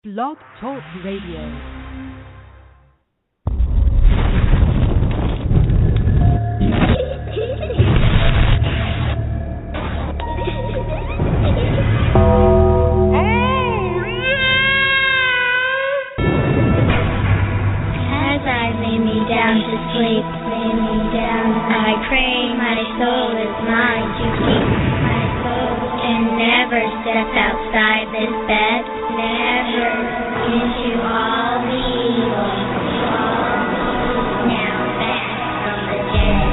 Blog Talk Radio. Down to sleep, lay me down. I pray my soul is mine to keep. My soul can never step outside this bed, never into all the evil. Now back from the dead.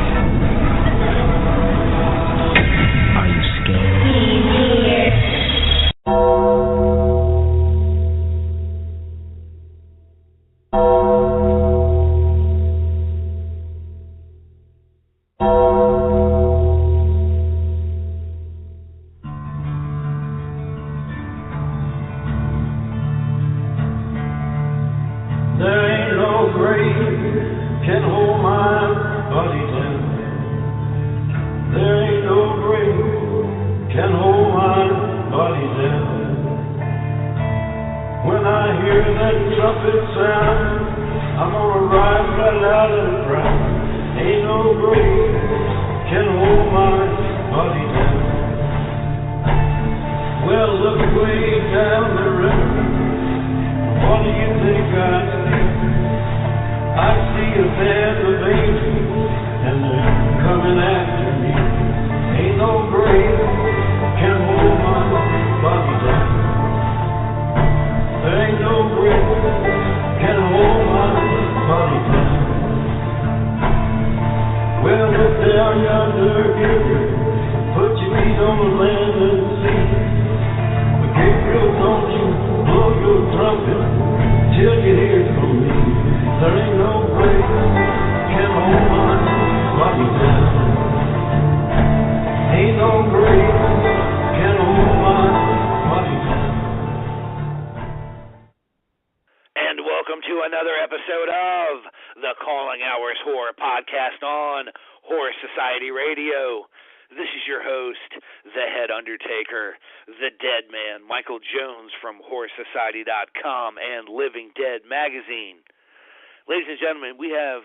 Are you scared? He's here. Society.com and Living Dead Magazine. Ladies and gentlemen, we have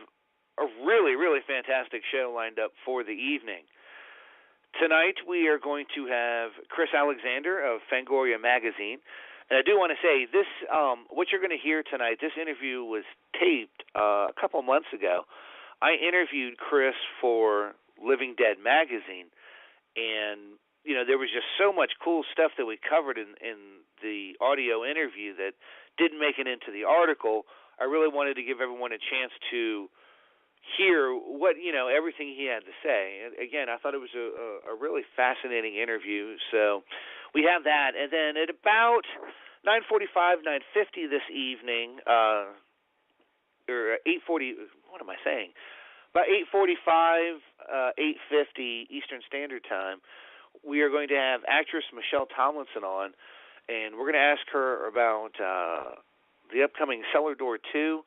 a really, really fantastic show lined up for the evening. Tonight we are going to have Chris Alexander of Fangoria Magazine. And I do want to say, this, what you're going to hear tonight, this interview was taped a couple months ago. I interviewed Chris for Living Dead Magazine, and you know, there was just so much cool stuff that we covered in the audio interview that didn't make it into the article. I really wanted to give everyone a chance to hear what, you know, everything he had to say. And again, I thought it was a really fascinating interview. So we have that. And then at about 9:45, 9:50 this evening, or 8:40, what am I saying? About 8:45, 8:50 Eastern Standard Time, we are going to have actress Michelle Tomlinson on, and we're going to ask her about the upcoming Cellar Door 2.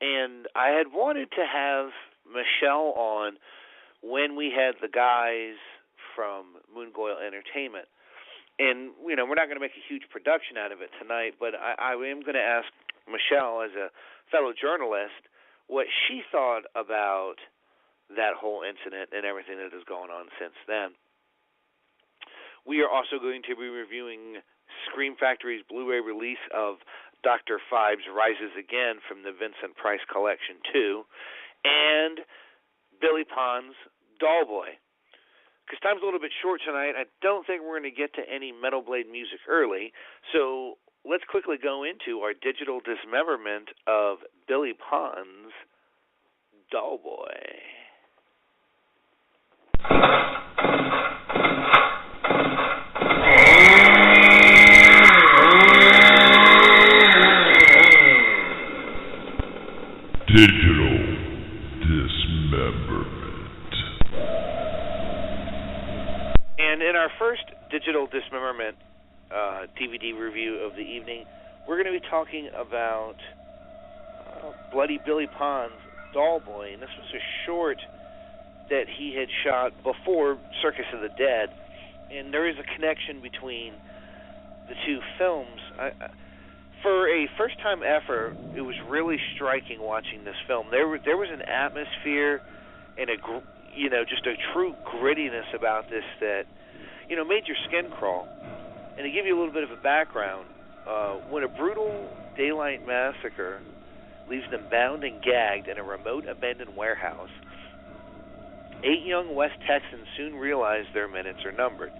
And I had wanted to have Michelle on when we had the guys from Moongoil Entertainment. And, you know, we're not going to make a huge production out of it tonight, but I am going to ask Michelle, as a fellow journalist, what she thought about that whole incident and everything that has gone on since then. We are also going to be reviewing Scream Factory's Blu-ray release of Dr. Phibes Rises Again from the Vincent Price Collection 2, and Billy Pond's Doll Boy. Because time's a little bit short tonight, I don't think we're going to get to any Metal Blade music early, so let's quickly go into our digital dismemberment of Billy Pond's Doll Boy. Digital dismemberment. And in our first digital dismemberment DVD review of the evening, we're going to be talking about Bloody Billy Pond's Doll Boy. And this was a short that he had shot before Circus of the Dead. And there is a connection between the two films. For a first-time effort, it was really striking watching this film. There was an atmosphere and just a true grittiness about this that, made your skin crawl. And to give you a little bit of a background, when a brutal daylight massacre leaves them bound and gagged in a remote abandoned warehouse, 8 young West Texans soon realize their minutes are numbered.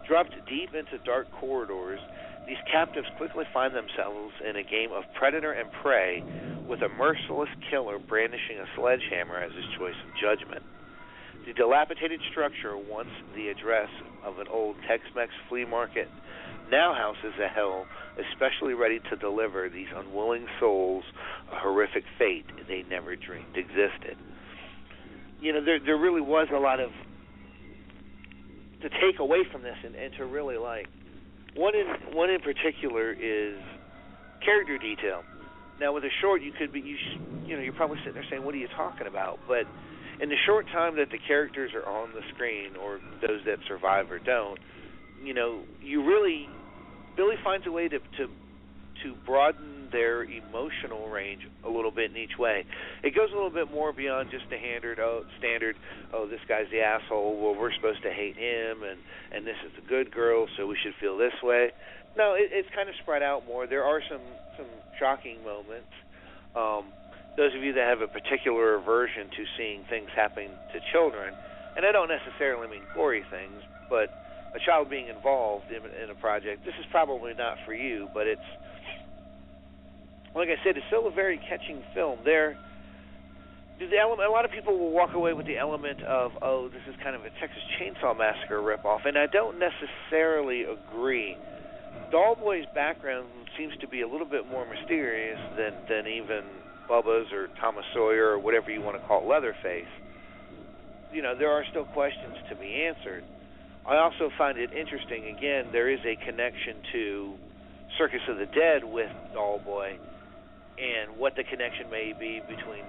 Dropped deep into dark corridors, these captives quickly find themselves in a game of predator and prey, with a merciless killer brandishing a sledgehammer as his choice of judgment. The dilapidated structure, once the address of an old Tex-Mex flea market, now houses a hell especially ready to deliver these unwilling souls a horrific fate they never dreamed existed. There really was a lot of to take away from this and to really like. One in particular is character detail. Now, with a short, you're probably sitting there saying, "What are you talking about?" But in the short time that the characters are on the screen, or those that survive or don't, Billy finds a way to broaden their emotional range a little bit in each way. It goes a little bit more beyond just the standard, this guy's the asshole, well, we're supposed to hate him, and this is the good girl, so we should feel this way. No, it's kind of spread out more. There are some shocking moments. Those of you that have a particular aversion to seeing things happen to children, and I don't necessarily mean gory things, but a child being involved in a project, this is probably not for you, but it's, like I said, it's still a very catching film. A lot of people will walk away with the element of, this is kind of a Texas Chainsaw Massacre ripoff, and I don't necessarily agree. Dollboy's background seems to be a little bit more mysterious than even Bubba's or Thomas Sawyer or whatever you want to call Leatherface. There are still questions to be answered. I also find it interesting, again, there is a connection to Circus of the Dead with Dollboy, and what the connection may be between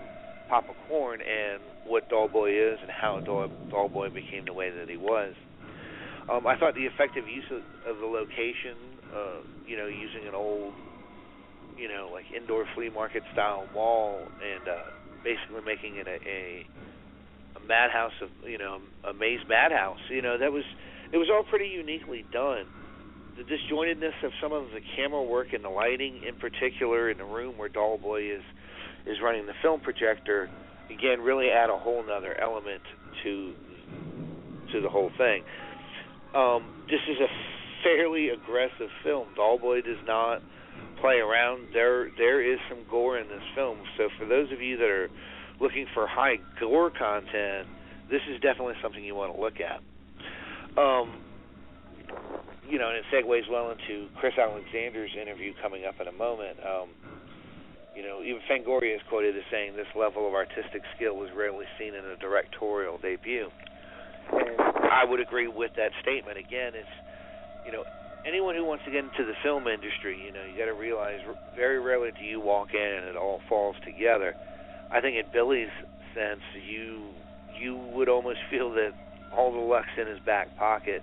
Papa Corn and what Dollboy is and how Dollboy became the way that he was. I thought the effective use of the location, using an old, like indoor flea market style mall and basically making it a madhouse of, a maze madhouse, it was all pretty uniquely done. The disjointedness of some of the camera work and the lighting, in particular in the room where Dollboy is running the film projector, again, really add a whole nother element to the whole thing. This is a fairly aggressive film. Dollboy does not play around. There is some gore in this film, so for those of you that are looking for high gore content, this is definitely something you want to look at. And it segues well into Chris Alexander's interview coming up in a moment. Even Fangoria is quoted as saying this level of artistic skill was rarely seen in a directorial debut. And I would agree with that statement. Again, it's, anyone who wants to get into the film industry, you got to realize very rarely do you walk in and it all falls together. I think in Billy's sense, you would almost feel that all the luck's in his back pocket.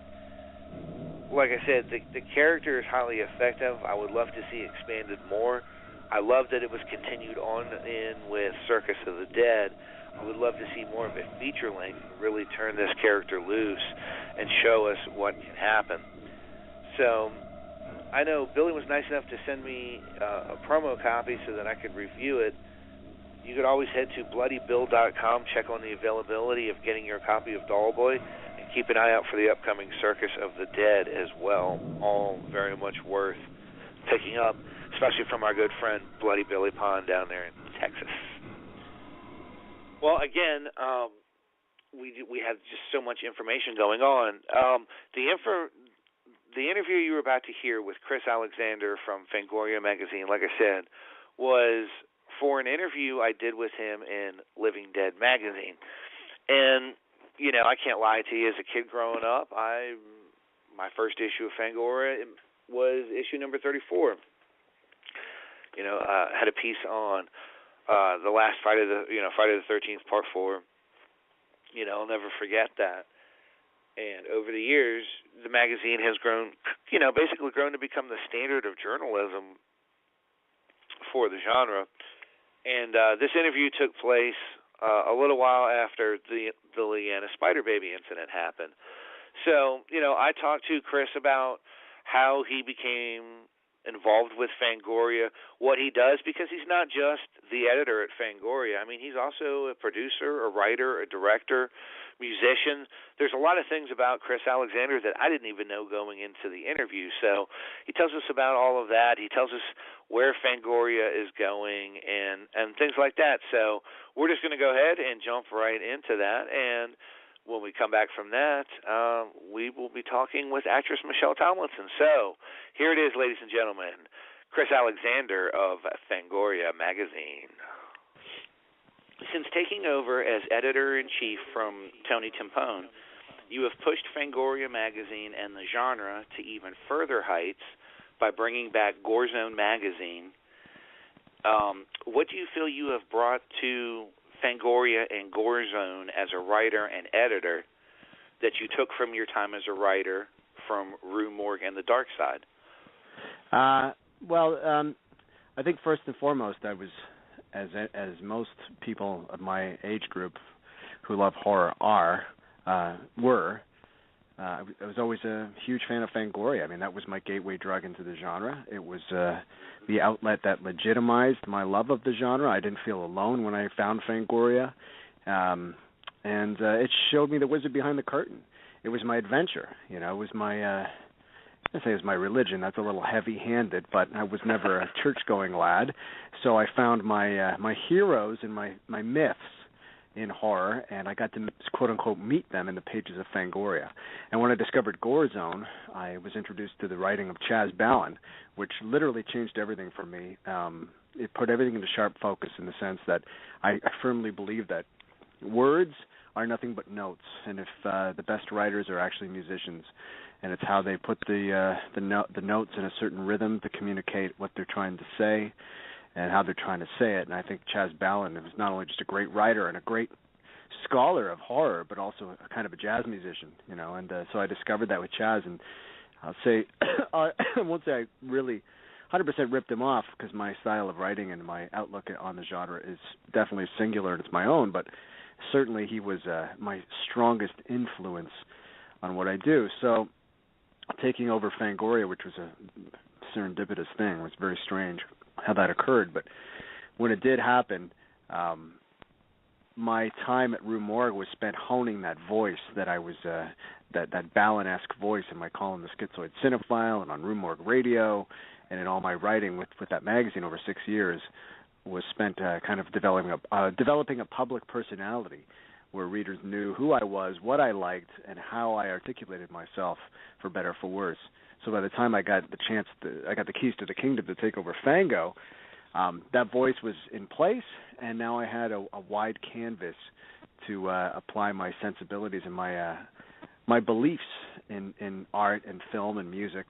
Like I said, the character is highly effective. I would love to see expanded more. I love that it was continued on in with Circus of the Dead. I would love to see more of a feature length and really turn this character loose and show us what can happen. So I know Billy was nice enough to send me a promo copy so that I could review it. You could always head to bloodybill.com, check on the availability of getting your copy of Dollboy, and keep an eye out for the upcoming Circus of the Dead as well. All very much worth picking up, especially from our good friend Bloody Billy Pond down there in Texas. Well, again, we have just so much information going on. The interview you were about to hear with Chris Alexander from Fangoria Magazine, like I said, was for an interview I did with him in Living Dead Magazine. And, I can't lie to you, as a kid growing up, my first issue of Fangoria was issue number 34. Had a piece on the last Friday the 13th, Part 4. I'll never forget that. And over the years, the magazine has grown, basically grown to become the standard of journalism for the genre. And this interview took place a little while after the Leanna Spider Baby incident happened. So, I talked to Chris about how he became involved with Fangoria, what he does, because he's not just the editor at Fangoria. I mean, he's also a producer, a writer, a director, musician. There's a lot of things about Chris Alexander that I didn't even know going into the interview. So he tells us about all of that. He tells us where Fangoria is going and things like that. So we're just going to go ahead and jump right into that. And when we come back from that, we will be talking with actress Michelle Tomlinson. So here it is, ladies and gentlemen, Chris Alexander of Fangoria Magazine. Since taking over as editor-in-chief from Tony Timpone, you have pushed Fangoria Magazine and the genre to even further heights by bringing back Gore Zone Magazine. What do you feel you have brought to Fangoria and Gore Zone as a writer and editor that you took from your time as a writer from Rue Morgue and the Dark Side? I think first and foremost, I was, as most people of my age group who love horror were. I was always a huge fan of Fangoria. I mean, that was my gateway drug into the genre. It was the outlet that legitimized my love of the genre. I didn't feel alone when I found Fangoria. And it showed me the wizard behind the curtain. It was my adventure. It was my, I say it was my religion. That's a little heavy-handed, but I was never a church-going lad. So I found my heroes and my myths in horror, and I got to quote-unquote meet them in the pages of Fangoria. And when I discovered Gore Zone, I was introduced to the writing of Chaz Ballin, which literally changed everything for me. It put everything into sharp focus in the sense that I firmly believe that words are nothing but notes, and if the best writers are actually musicians, and it's how they put the notes in a certain rhythm to communicate what they're trying to say, and how they're trying to say it. And I think Chaz Ballin was not only just a great writer and a great scholar of horror, but also a kind of a jazz musician, And so I discovered that with Chaz, and I'll say, I won't say I really 100% ripped him off, because my style of writing and my outlook on the genre is definitely singular and it's my own, but certainly he was my strongest influence on what I do. So taking over Fangoria, which was a serendipitous thing, was very strange how that occurred, but when it did happen, my time at Rue Morgue was spent honing that voice that I was, that Ballin-esque voice in my column, The Schizoid Cinephile, and on Rue Morgue Radio, and in all my writing with that magazine over 6 years, was spent kind of developing a public personality where readers knew who I was, what I liked, and how I articulated myself, for better or for worse. So by the time I got I got the keys to the kingdom to take over Fango, that voice was in place, and now I had a wide canvas to apply my sensibilities and my beliefs in art and film and music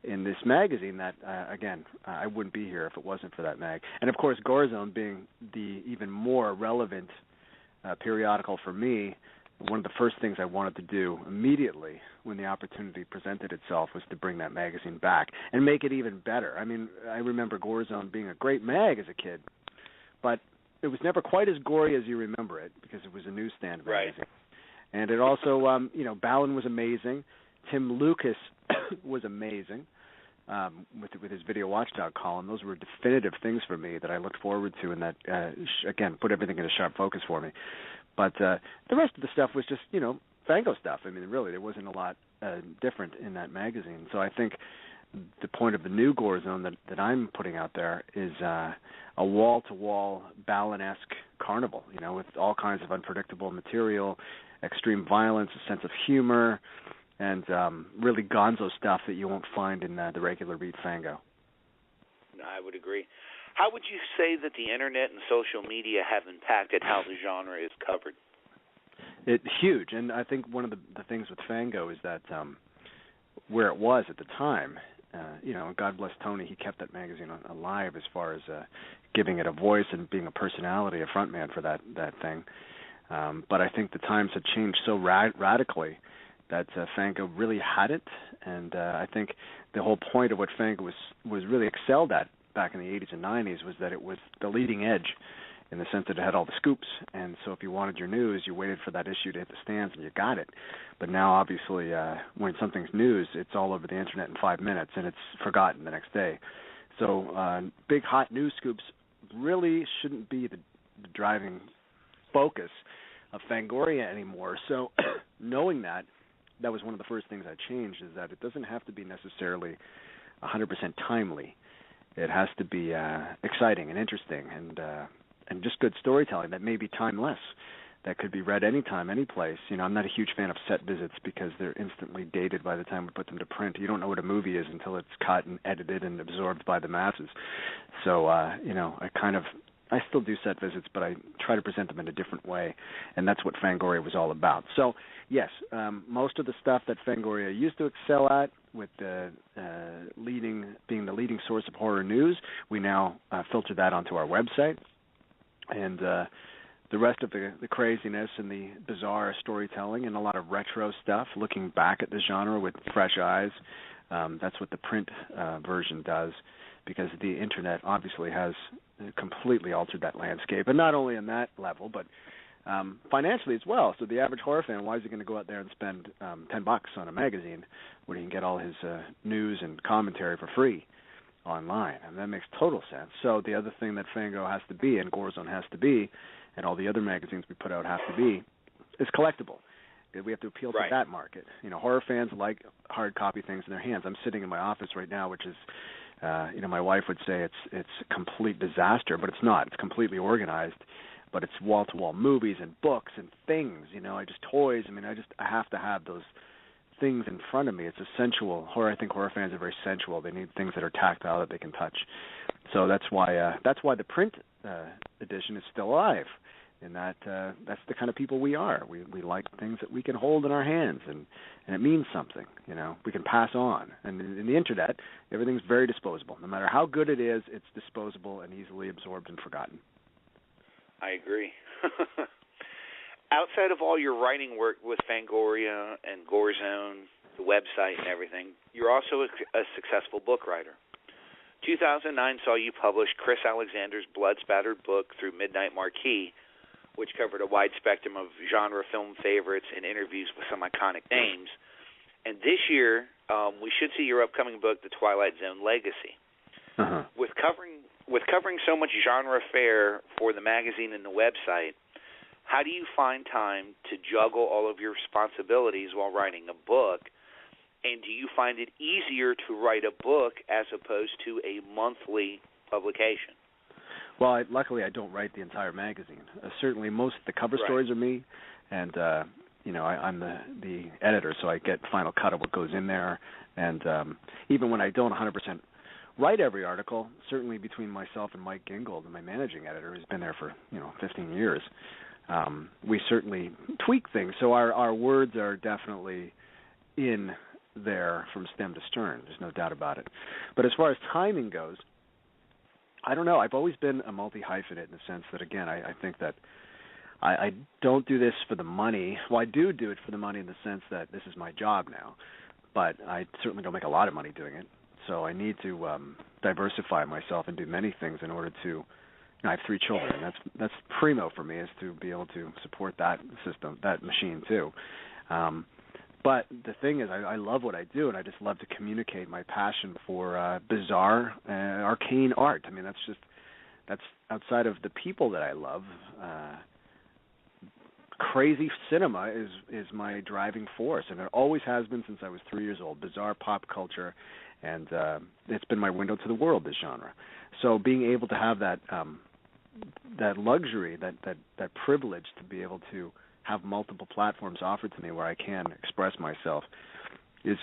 in this magazine that, again, I wouldn't be here if it wasn't for that mag. And, of course, Gore Zone being the even more relevant periodical for me, one of the first things I wanted to do immediately when the opportunity presented itself was to bring that magazine back and make it even better. I mean, I remember Gore Zone being a great mag as a kid, but it was never quite as gory as you remember it, because it was a newsstand magazine. Right. And it also, Ballin was amazing. Tim Lucas was amazing with his Video Watchdog column. Those were definitive things for me that I looked forward to, and that, again, put everything into sharp focus for me. But the rest of the stuff was just, Fango stuff. I mean, really, there wasn't a lot different in that magazine. So I think the point of the new Gore Zone that I'm putting out there is a wall-to-wall Ballin-esque carnival, with all kinds of unpredictable material, extreme violence, a sense of humor, and really gonzo stuff that you won't find in the regular Read Fango. I would agree. How would you say that the internet and social media have impacted how the genre is covered? It's huge, and I think one of the things with Fango is that where it was at the time, God bless Tony, he kept that magazine alive as far as giving it a voice and being a personality, a frontman for that thing. But I think the times had changed so radically that Fango really hadn't, and I think the whole point of what Fango was really excelled at back in the 80s and 90s was that it was the leading edge in the sense that it had all the scoops. And so if you wanted your news, you waited for that issue to hit the stands and you got it. But now, obviously, when something's news, it's all over the Internet in 5 minutes and it's forgotten the next day. So big, hot news scoops really shouldn't be the driving focus of Fangoria anymore. So knowing that was one of the first things I changed, is that it doesn't have to be necessarily 100% timely. It has to be exciting and interesting and just good storytelling that may be timeless, that could be read anytime, any place. You know, I'm not a huge fan of set visits because they're instantly dated by the time we put them to print. You don't know what a movie is until it's cut and edited and absorbed by the masses. So, you know, I still do set visits, but I try to present them in a different way, and that's what Fangoria was all about. So, yes, most of the stuff that Fangoria used to excel at, with the being the leading source of horror news, we now filter that onto our website, and the rest of the craziness and the bizarre storytelling and a lot of retro stuff, looking back at the genre with fresh eyes. That's what the print version does, because the Internet obviously has completely altered that landscape, and not only on that level, but financially as well. So the average horror fan, why is he going to go out there and spend $10 on a magazine when he can get all his news and commentary for free online? And that makes total sense. So the other thing that Fango has to be, and Gorezone has to be, and all the other magazines we put out have to be, is collectible. We have to appeal to that market. You know, horror fans like hard copy things in their hands. I'm sitting in my office right now, which is, you know, my wife would say it's a complete disaster, but it's not. It's completely organized, but it's wall-to-wall movies and books and things. You know, toys. I mean, I have to have those things in front of me. It's a sensual horror. I think horror fans are very sensual. They need things that are tactile, that they can touch. So that's why the print edition is still alive. And that's the kind of people we are. We like things that we can hold in our hands, and it means something. You know, we can pass on. And in the Internet, everything's very disposable. No matter how good it is, it's disposable and easily absorbed and forgotten. I agree. Outside of all your writing work with Fangoria and Gorezone, the website and everything, you're also a successful book writer. 2009 saw you publish Chris Alexander's blood-spattered book through Midnight Marquee, which covered a wide spectrum of genre film favorites and interviews with some iconic names. And this year, we should see your upcoming book, The Twilight Zone Legacy. Uh-huh. With covering so much genre fare for the magazine and the website, how do you find time to juggle all of your responsibilities while writing a book? And do you find it easier to write a book as opposed to a monthly publication? Well, luckily I don't write the entire magazine. Certainly most of the cover stories are me, and you know, I'm the editor, so I get final cut of what goes in there. And even when I don't 100% write every article, certainly between myself and Mike Gingold, my managing editor, who's been there for 15 years, we certainly tweak things. So our words are definitely in there from stem to stern. There's no doubt about it. But as far as timing goes, I don't know. I've always been a multi-hyphenate in the sense that, again, I think that I don't do this for the money. Well, I do it for the money in the sense that this is my job now, but I certainly don't make a lot of money doing it. So I need to diversify myself and do many things in order to. I have 3 children, and that's primo for me, is to be able to support that system, that machine too. But the thing is, I love what I do, and I just love to communicate my passion for bizarre, arcane art. I mean, that's outside of the people that I love. Crazy cinema is my driving force, and it always has been since I was 3 years old. Bizarre pop culture, and it's been my window to the world, this genre. So being able to have that luxury, that privilege to be able to have multiple platforms offered to me where I can express myself is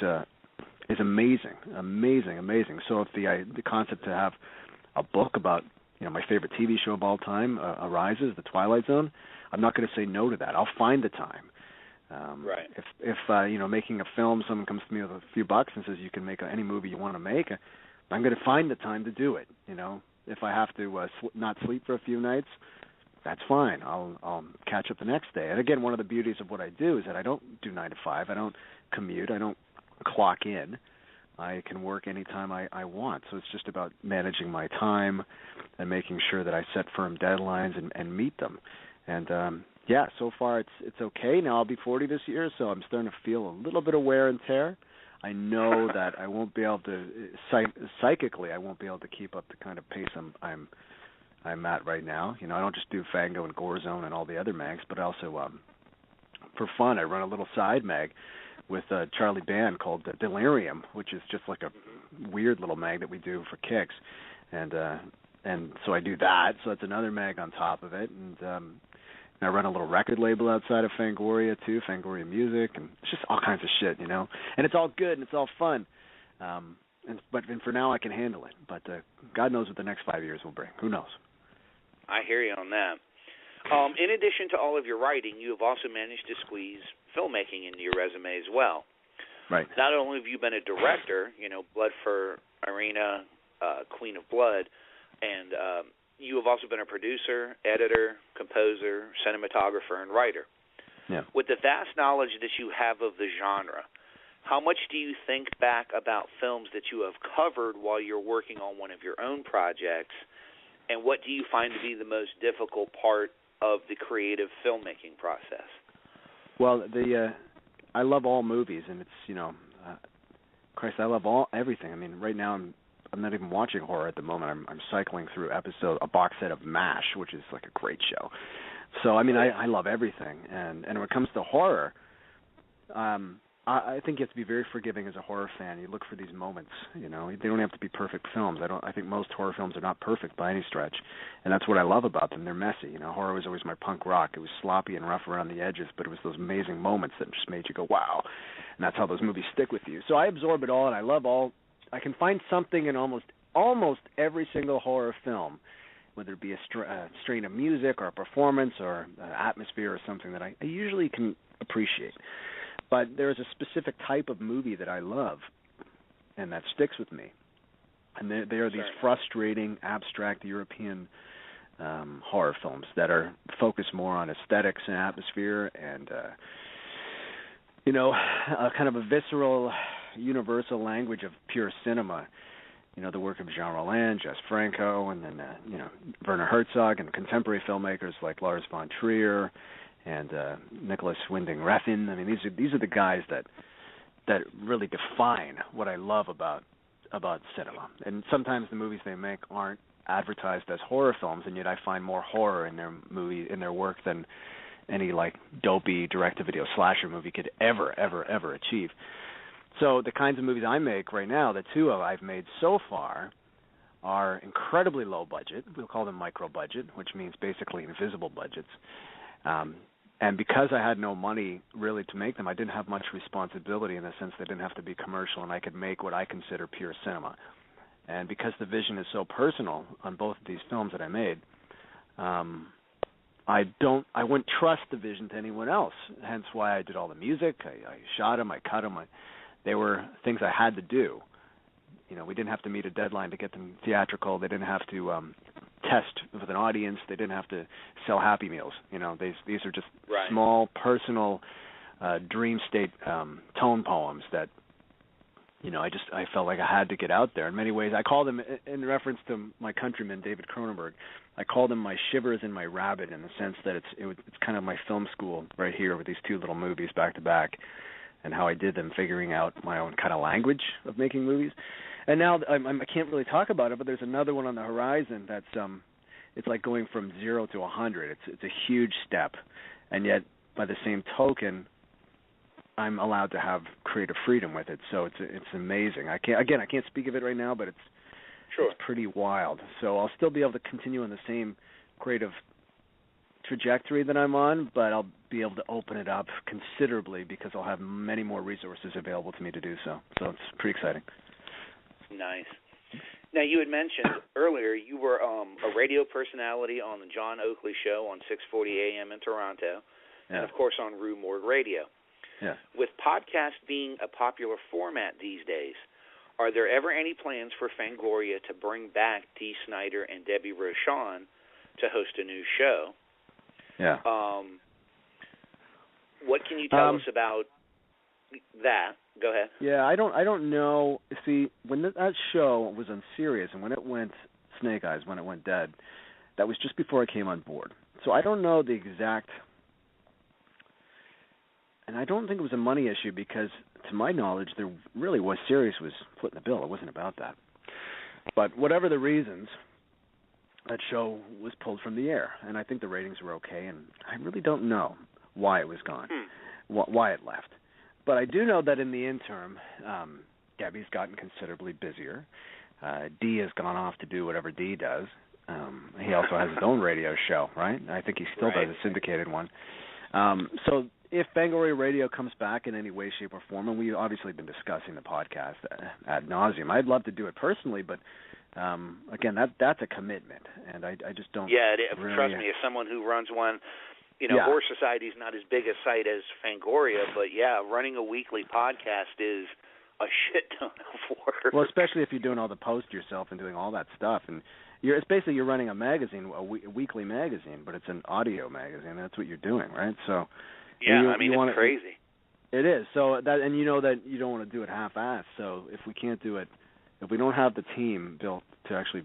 amazing. So if the concept to have a book about my favorite TV show of all time arises, The Twilight Zone, I'm not going to say no to that. I'll find the time. Right. If making a film, someone comes to me with a few bucks and says you can make any movie you want to make, I'm going to find the time to do it. If I have to not sleep for a few nights, that's fine. I'll catch up the next day. And again, one of the beauties of what I do is that I don't do 9 to 5. I don't commute. I don't clock in. I can work anytime I want. So it's just about managing my time and making sure that I set firm deadlines and meet them. And so far it's okay. Now I'll be 40 this year, so I'm starting to feel a little bit of wear and tear. I know that I won't be able to psychically. I won't be able to keep up the kind of pace I'm at right now. You know, I don't just do Fango and Gore Zone and all the other mags, but also for fun, I run a little side mag with Charlie Band called Delirium, which is just like a weird little mag that we do for kicks, and so I do that. So that's another mag on top of it, and I run a little record label outside of Fangoria too, Fangoria Music, and it's just all kinds of shit, you know. And it's all good and it's all fun. But for now I can handle it. But God knows what the next 5 years will bring. Who knows? I hear you on that. In addition to all of your writing, you have also managed to squeeze filmmaking into your resume as well. Right. Not only have you been a director, you know, Blood for Irina, Queen of Blood, and you have also been a producer, editor, composer, cinematographer, and writer. Yeah. With the vast knowledge that you have of the genre, how much do you think back about films that you have covered while you're working on one of your own projects, and what do you find to be the most difficult part of the creative filmmaking process? Well, I love all movies, and it's, you know, I love everything. I mean, right now I'm not even watching horror at the moment. I'm cycling through a box set of MASH, which is like a great show. So, I mean, I love everything. And when it comes to horror, I think you have to be very forgiving as a horror fan. You look for these moments, you know. They don't have to be perfect films. I think most horror films are not perfect by any stretch. And that's what I love about them. They're messy. You know, horror was always my punk rock. It was sloppy and rough around the edges, but it was those amazing moments that just made you go, wow. And that's how those movies stick with you. So I absorb it all, and I love all. I can find something in almost every single horror film, whether it be a strain of music or a performance or atmosphere or something that I usually can appreciate. But there is a specific type of movie that I love, and that sticks with me. And they are these frustrating, abstract European horror films that are focused more on aesthetics and atmosphere and, you know, kind of a visceral, universal language of pure cinema. You know, the work of Jean Rollin, Jess Franco, and then, you know, Werner Herzog, and contemporary filmmakers like Lars von Trier and Nicholas Winding Refn. I mean, these are the guys that really define what I love about cinema. And sometimes the movies they make aren't advertised as horror films, and yet I find more horror in their work than any like dopey direct-to-video slasher movie could ever achieve. So the kinds of movies I make right now, the two I've made so far, are incredibly low budget. We'll call them micro budget, which means basically invisible budgets. And because I had no money really to make them, I didn't have much responsibility in the sense they didn't have to be commercial, and I could make what I consider pure cinema. And because the vision is so personal on both of these films that I made, I wouldn't trust the vision to anyone else. Hence why I did all the music. I shot them. I cut them. They were things I had to do. You know, we didn't have to meet a deadline to get them theatrical. They didn't have to test with an audience. They didn't have to sell Happy Meals. You know, these are just small, personal, dream state tone poems that, you know, I felt like I had to get out there. In many ways, I call them, in reference to my countryman David Cronenberg, I call them my shivers and my rabbit, in the sense that it's kind of my film school right here with these two little movies back to back, and how I did them, figuring out my own kind of language of making movies. And now I can't really talk about it, but there's another one on the horizon that's it's like going from 0 to 100. It's a huge step, and yet by the same token, I'm allowed to have creative freedom with it. So it's amazing. I can't speak of it right now, but it's pretty wild. So I'll still be able to continue on the same creative trajectory that I'm on, but I'll be able to open it up considerably because I'll have many more resources available to me to do so. So it's pretty exciting. Nice. Now, you had mentioned earlier you were a radio personality on the John Oakley Show on 6:40 a.m. in Toronto, and, of course, on Rue Morgue Radio. Yeah. With podcasts being a popular format these days, are there ever any plans for Fangoria to bring back Dee Snider and Debbie Rochon to host a new show? Yeah. What can you tell us about that? Go ahead. Yeah, I don't know. See, when that show was on Sirius and when it went Snake Eyes, when it went dead, that was just before I came on board. So I don't know the exact, and I don't think it was a money issue because, to my knowledge, there really was Sirius was footing the bill. It wasn't about that. But whatever the reasons, that show was pulled from the air, and I think the ratings were okay, and I really don't know why it was gone, why it left. But I do know that in the interim, Debbie's gotten considerably busier. Dee has gone off to do whatever Dee does. He also has his own radio show, right? I think he still does a syndicated one. So if Fangoria Radio comes back in any way, shape, or form, and we've obviously been discussing the podcast ad nauseum, I'd love to do it personally, but again, that's a commitment, and I just don't. Yeah, really, trust me, as someone who runs one, Horse Society is not as big a site as Fangoria, but yeah, running a weekly podcast is a shit ton of work. Well, especially if you're doing all the posts yourself and doing all that stuff, and it's basically you're running a magazine, a weekly magazine, but it's an audio magazine. That's what you're doing, right? So yeah, it's crazy. It is. So that, and you know that you don't want to do it half-assed. So if we can't do it, if we don't have the team built to actually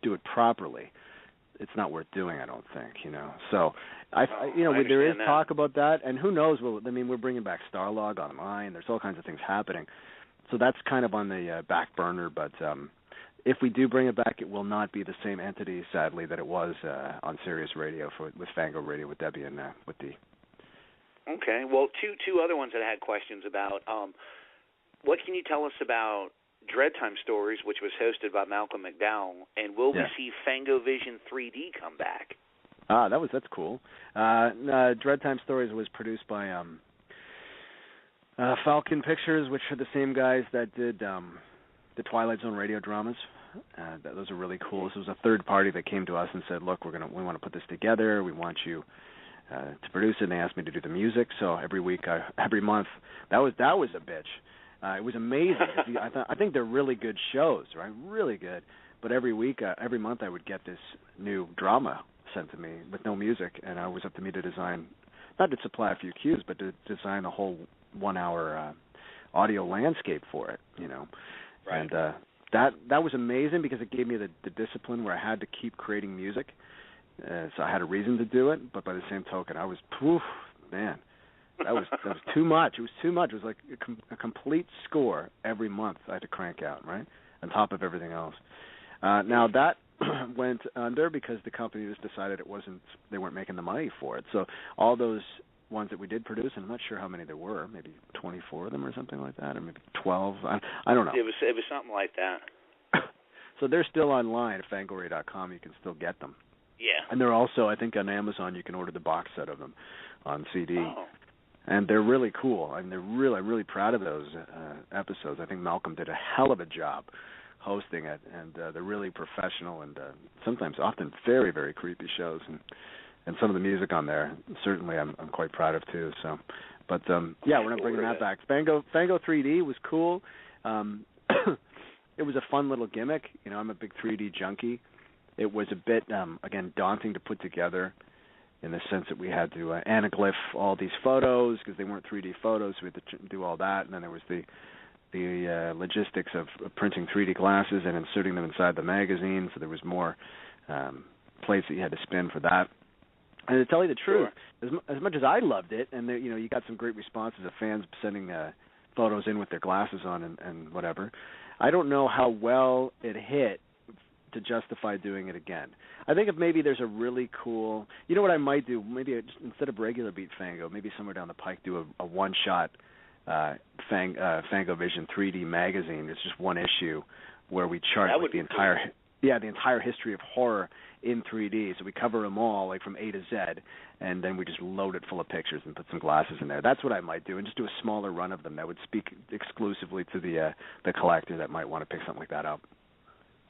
do it properly, it's not worth doing, I don't think, So there is talk about that, and who knows? We're bringing back Starlog online. There's all kinds of things happening, so that's kind of on the back burner. But if we do bring it back, it will not be the same entity, sadly, that it was on Sirius Radio with Fango Radio with Debbie and with Dee. Okay. Well, two other ones that I had questions about. What can you tell us about Dread Time Stories, which was hosted by Malcolm McDowell, and will we see Fangovision 3D come back? That's cool. Dread Time Stories was produced by Falcon Pictures, which are the same guys that did the Twilight Zone radio dramas. Those are really cool. This was a third party that came to us and said, "Look, we want to put this together. We want you to produce it." And they asked me to do the music. So every month, that was a bitch. It was amazing. I think they're really good shows, right? Really good. But every month, I would get this new drama sent to me with no music, and it was up to me to design, not to supply a few cues, but to design a whole 1 hour audio landscape for it, Right. And that was amazing because it gave me the discipline where I had to keep creating music. So I had a reason to do it, but by the same token, I was, man. That was too much. It was too much. It was like a complete score every month I had to crank out, right, on top of everything else. Now that went under because the company just decided they weren't making the money for it. So all those ones that we did produce, and I'm not sure how many there were, maybe 24 of them or something like that, or maybe 12. I don't know. It was something like that. So they're still online at Fangoria.com. You can still get them. Yeah. And they're also, I think, on Amazon. You can order the box set of them on CD. Oh. And they're really cool. I'm really proud of those episodes. I think Malcolm did a hell of a job hosting it, and they're really professional and often very, very creepy shows. And some of the music on there, certainly, I'm quite proud of too. So, but we're not bringing that back. Fango 3D was cool. It was a fun little gimmick. I'm a big 3D junkie. It was a bit again daunting to put together, in the sense that we had to anaglyph all these photos because they weren't 3D photos. So we had to do all that, and then there was the logistics of printing 3D glasses and inserting them inside the magazine. So there was more plates that you had to spin for that. And to tell you the truth, as much as I loved it, and you got some great responses of fans sending photos in with their glasses on and whatever, I don't know how well it hit to justify doing it again. I think if maybe there's a really cool, what I might do, maybe just instead of regular Beat Fango, maybe somewhere down the pike do a one-shot Fangovision 3D magazine. It's just one issue where we chart the entire history of horror in 3D. So we cover them all, like from A to Z, and then we just load it full of pictures and put some glasses in there. That's what I might do, and just do a smaller run of them that would speak exclusively to the collector that might want to pick something like that up.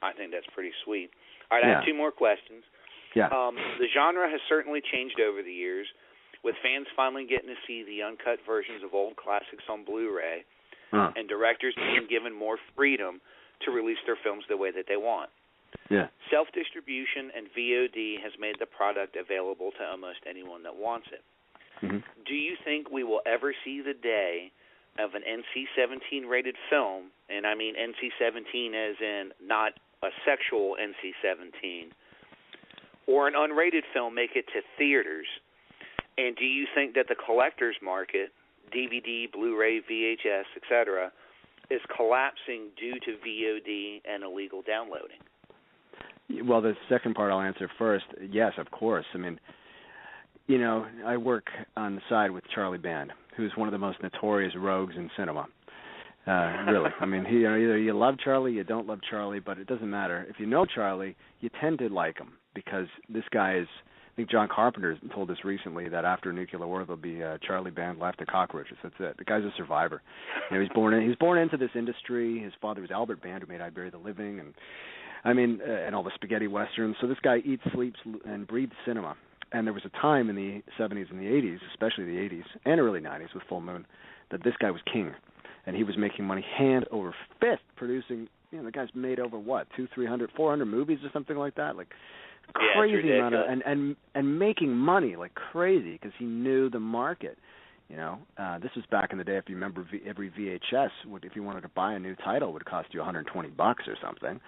I think that's pretty sweet. All right, I have two more questions. Yeah. The genre has certainly changed over the years, with fans finally getting to see the uncut versions of old classics on Blu-ray, and directors being given more freedom to release their films the way that they want. Yeah. Self-distribution and VOD has made the product available to almost anyone that wants it. Mm-hmm. Do you think we will ever see the day of an NC-17 rated film, and I mean NC-17 as in not a sexual NC-17, or an unrated film make it to theaters? And do you think that the collector's market, DVD, Blu-ray, VHS, etc., is collapsing due to VOD and illegal downloading? Well, the second part I'll answer first. Yes, of course. I mean, you know, I work on the side with Charlie Band, who's one of the most notorious rogues in cinema. Really. I mean, either you love Charlie, you don't love Charlie, but it doesn't matter. If you know Charlie, you tend to like him because this guy is, I think John Carpenter told us recently that after nuclear war there'll be Charlie Band left to cockroaches. That's it. The guy's a survivor. You know, he's born into this industry. His father was Albert Band, who made I Bury the Living, and I mean, and all the spaghetti westerns. So this guy eats, sleeps, and breathes cinema. And there was a time in the 70s and the 80s, especially the 80s and early 90s with Full Moon, that this guy was king. And he was making money hand over fist producing, you know, the guy's made over what, 200, 300, 400 movies or something like that? Like crazy amount of, and making money like crazy because he knew the market. You know, this was back in the day, if you remember, every VHS, if you wanted to buy a new title, would cost you $120 or something.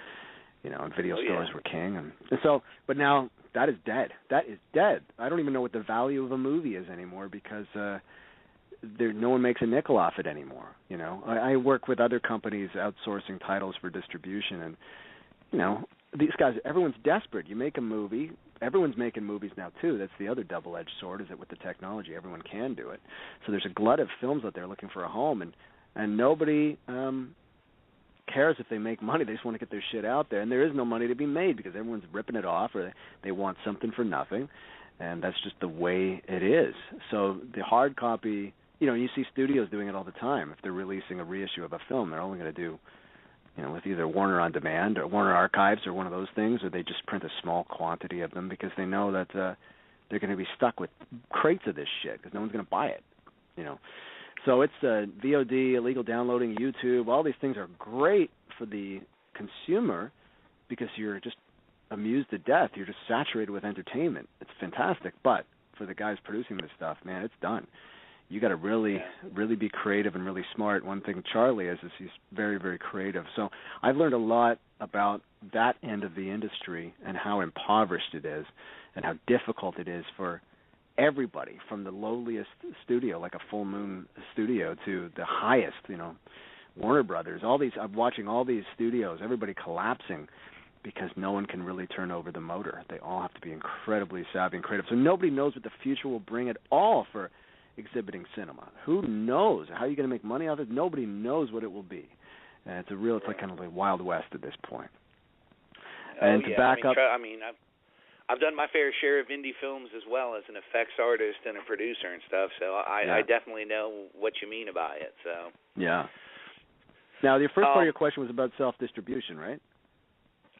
You know, and video stores were king, and so. But now that is dead. That is dead. I don't even know what the value of a movie is anymore because no one makes a nickel off it anymore. You know, I work with other companies outsourcing titles for distribution, and you know, these guys. Everyone's desperate. You make a movie. Everyone's making movies now too. That's the other double-edged sword. Is that with the technology, everyone can do it. So there's a glut of films out there looking for a home, and nobody. Cares if they make money. They just want to get their shit out there, and there is no money to be made because everyone's ripping it off or they want something for nothing, and that's just the way it is. So the hard copy, you know, you see studios doing it all the time. If they're releasing a reissue of a film, they're only going to do, you know, with either Warner On Demand or Warner Archives or one of those things, or they just print a small quantity of them because they know that they're going to be stuck with crates of this shit because no one's going to buy it, you know. So it's VOD, illegal downloading, YouTube. All these things are great for the consumer because you're just amused to death. You're just saturated with entertainment. It's fantastic. But for the guys producing this stuff, man, it's done. You got to really be creative and really smart. One thing Charlie is he's very, very creative. So I've learned a lot about that end of the industry and how impoverished it is and how difficult it is for everybody, from the lowliest studio like a Full Moon studio to the highest, you know, Warner Brothers. I'm watching all these studios, everybody collapsing because no one can really turn over the motor. They all have to be incredibly savvy and creative. So nobody knows what the future will bring at all for exhibiting cinema. Who knows? How are you going to make money off it? Nobody knows what it will be. And it's like kind of like Wild West at this point. And to back up, I've done my fair share of indie films as well as an effects artist and a producer and stuff, so I definitely know what you mean by it. So yeah. Now, the first part of your question was about self-distribution, right?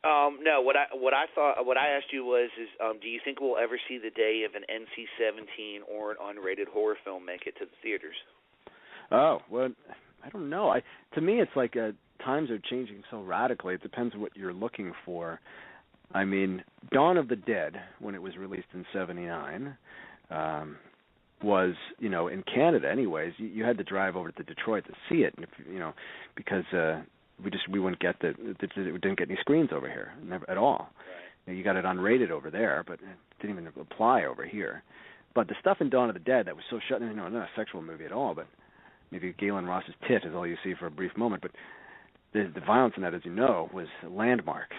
No. What I asked you was, do you think we'll ever see the day of an NC-17 or an unrated horror film make it to the theaters? Oh, well, I don't know. To me, it's like times are changing so radically. It depends on what you're looking for. I mean, Dawn of the Dead, when it was released in '79, was, you know, in Canada anyways, you had to drive over to Detroit to see it, you know, because we wouldn't get we didn't get any screens over here, never at all. Right. You got it unrated over there, but it didn't even apply over here. But the stuff in Dawn of the Dead that was so shut, you know, not a sexual movie at all, but maybe Galen Ross's tit is all you see for a brief moment, but the violence in that, as you know, was a landmark,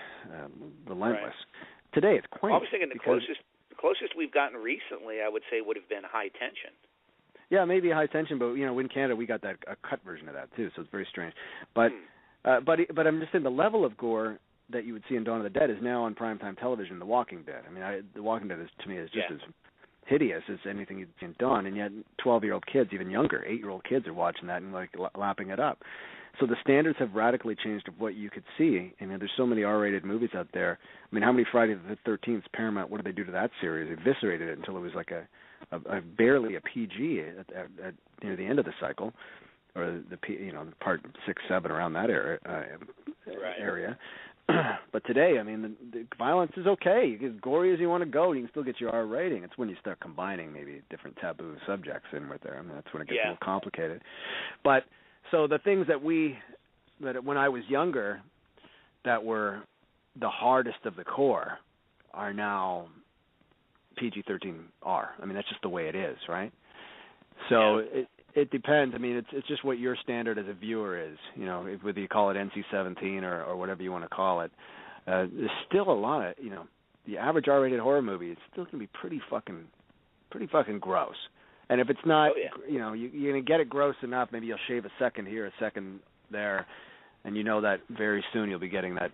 relentless. Right. Today, it's quaint. Well, I was thinking the closest we've gotten recently, I would say, would have been High Tension. Yeah, maybe High Tension, but you know, in Canada we got a cut version of that too, so it's very strange. But I'm just saying the level of gore that you would see in Dawn of the Dead is now on primetime television. The Walking Dead. I mean, The Walking Dead is to me is just as hideous as anything you'd seen Dawn, and yet 12-year-old kids, even younger, 8-year-old kids are watching that and like lapping it up. So the standards have radically changed of what you could see. I mean, there's so many R-rated movies out there. I mean, how many Friday the 13th Paramount? What did they do to that series? They eviscerated it until it was like a barely a PG at near the end of the cycle, or the part 6, 7 around that area. But today, I mean, the violence is okay. You get as gory as you want to go. You can still get your R rating. It's when you start combining maybe different taboo subjects in with there. I mean, that's when it gets a little complicated. But So the things that when I was younger, that were the hardest of the core, are now PG-13R. I mean, that's just the way it is, right? So it depends. I mean, it's just what your standard as a viewer is. You know, whether you call it NC-17 or whatever you want to call it. There's still a lot of, the average R-rated horror movie is still going to be pretty fucking gross. And if it's not, you're going to get it gross enough, maybe you'll shave a second here, a second there, and you know that very soon you'll be getting that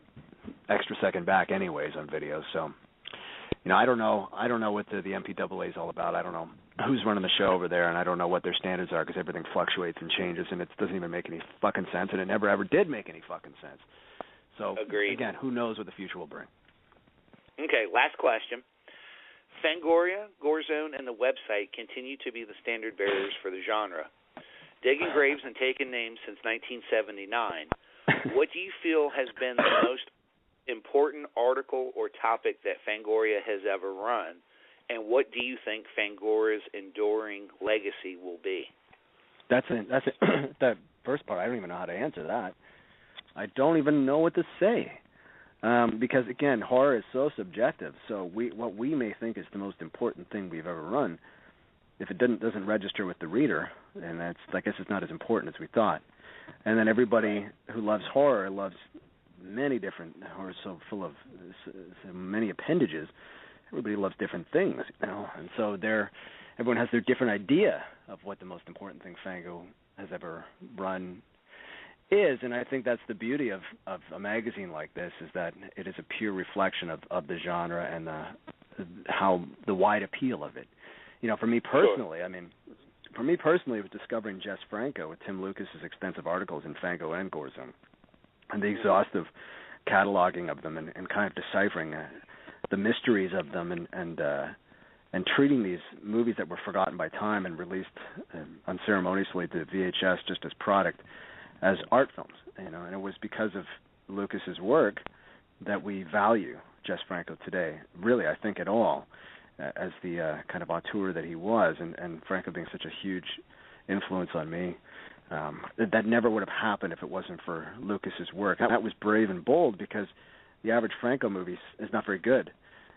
extra second back anyways on video. So, I don't know what the MPAA is all about. I don't know who's running the show over there, and I don't know what their standards are, because everything fluctuates and changes, and it doesn't even make any fucking sense, and it never ever did make any fucking sense. So, Agreed. Again, who knows what the future will bring. Okay, last question. Fangoria, Gorezone, and the website continue to be the standard bearers for the genre. Digging graves and taking names since 1979. What do you feel has been the most important article or topic that Fangoria has ever run, and what do you think Fangoria's enduring legacy will be? That's that first part. I don't even know how to answer that. I don't even know what to say, because again, horror is so subjective. So what we may think is the most important thing we've ever run, if it doesn't register with the reader, and I guess it's not as important as we thought. And then everybody who loves horror loves many different horror, so full of so many appendages. Everybody loves different things, and so everyone has their different idea of what the most important thing Fango has ever run is, and I think that's the beauty of a magazine like this, is that it is a pure reflection of the genre and the wide appeal of it. For me personally, it was discovering Jess Franco with Tim Lucas's extensive articles in Fango and Gorezone, and the exhaustive cataloging of them and kind of deciphering the mysteries of them and treating these movies that were forgotten by time and released unceremoniously to VHS just as product, as art films, and it was because of Lucas's work that we value Jess Franco today, really, I think, at all, as the kind of auteur that he was, and Franco being such a huge influence on me. That never would have happened if it wasn't for Lucas's work. That was brave and bold, because the average Franco movie is not very good.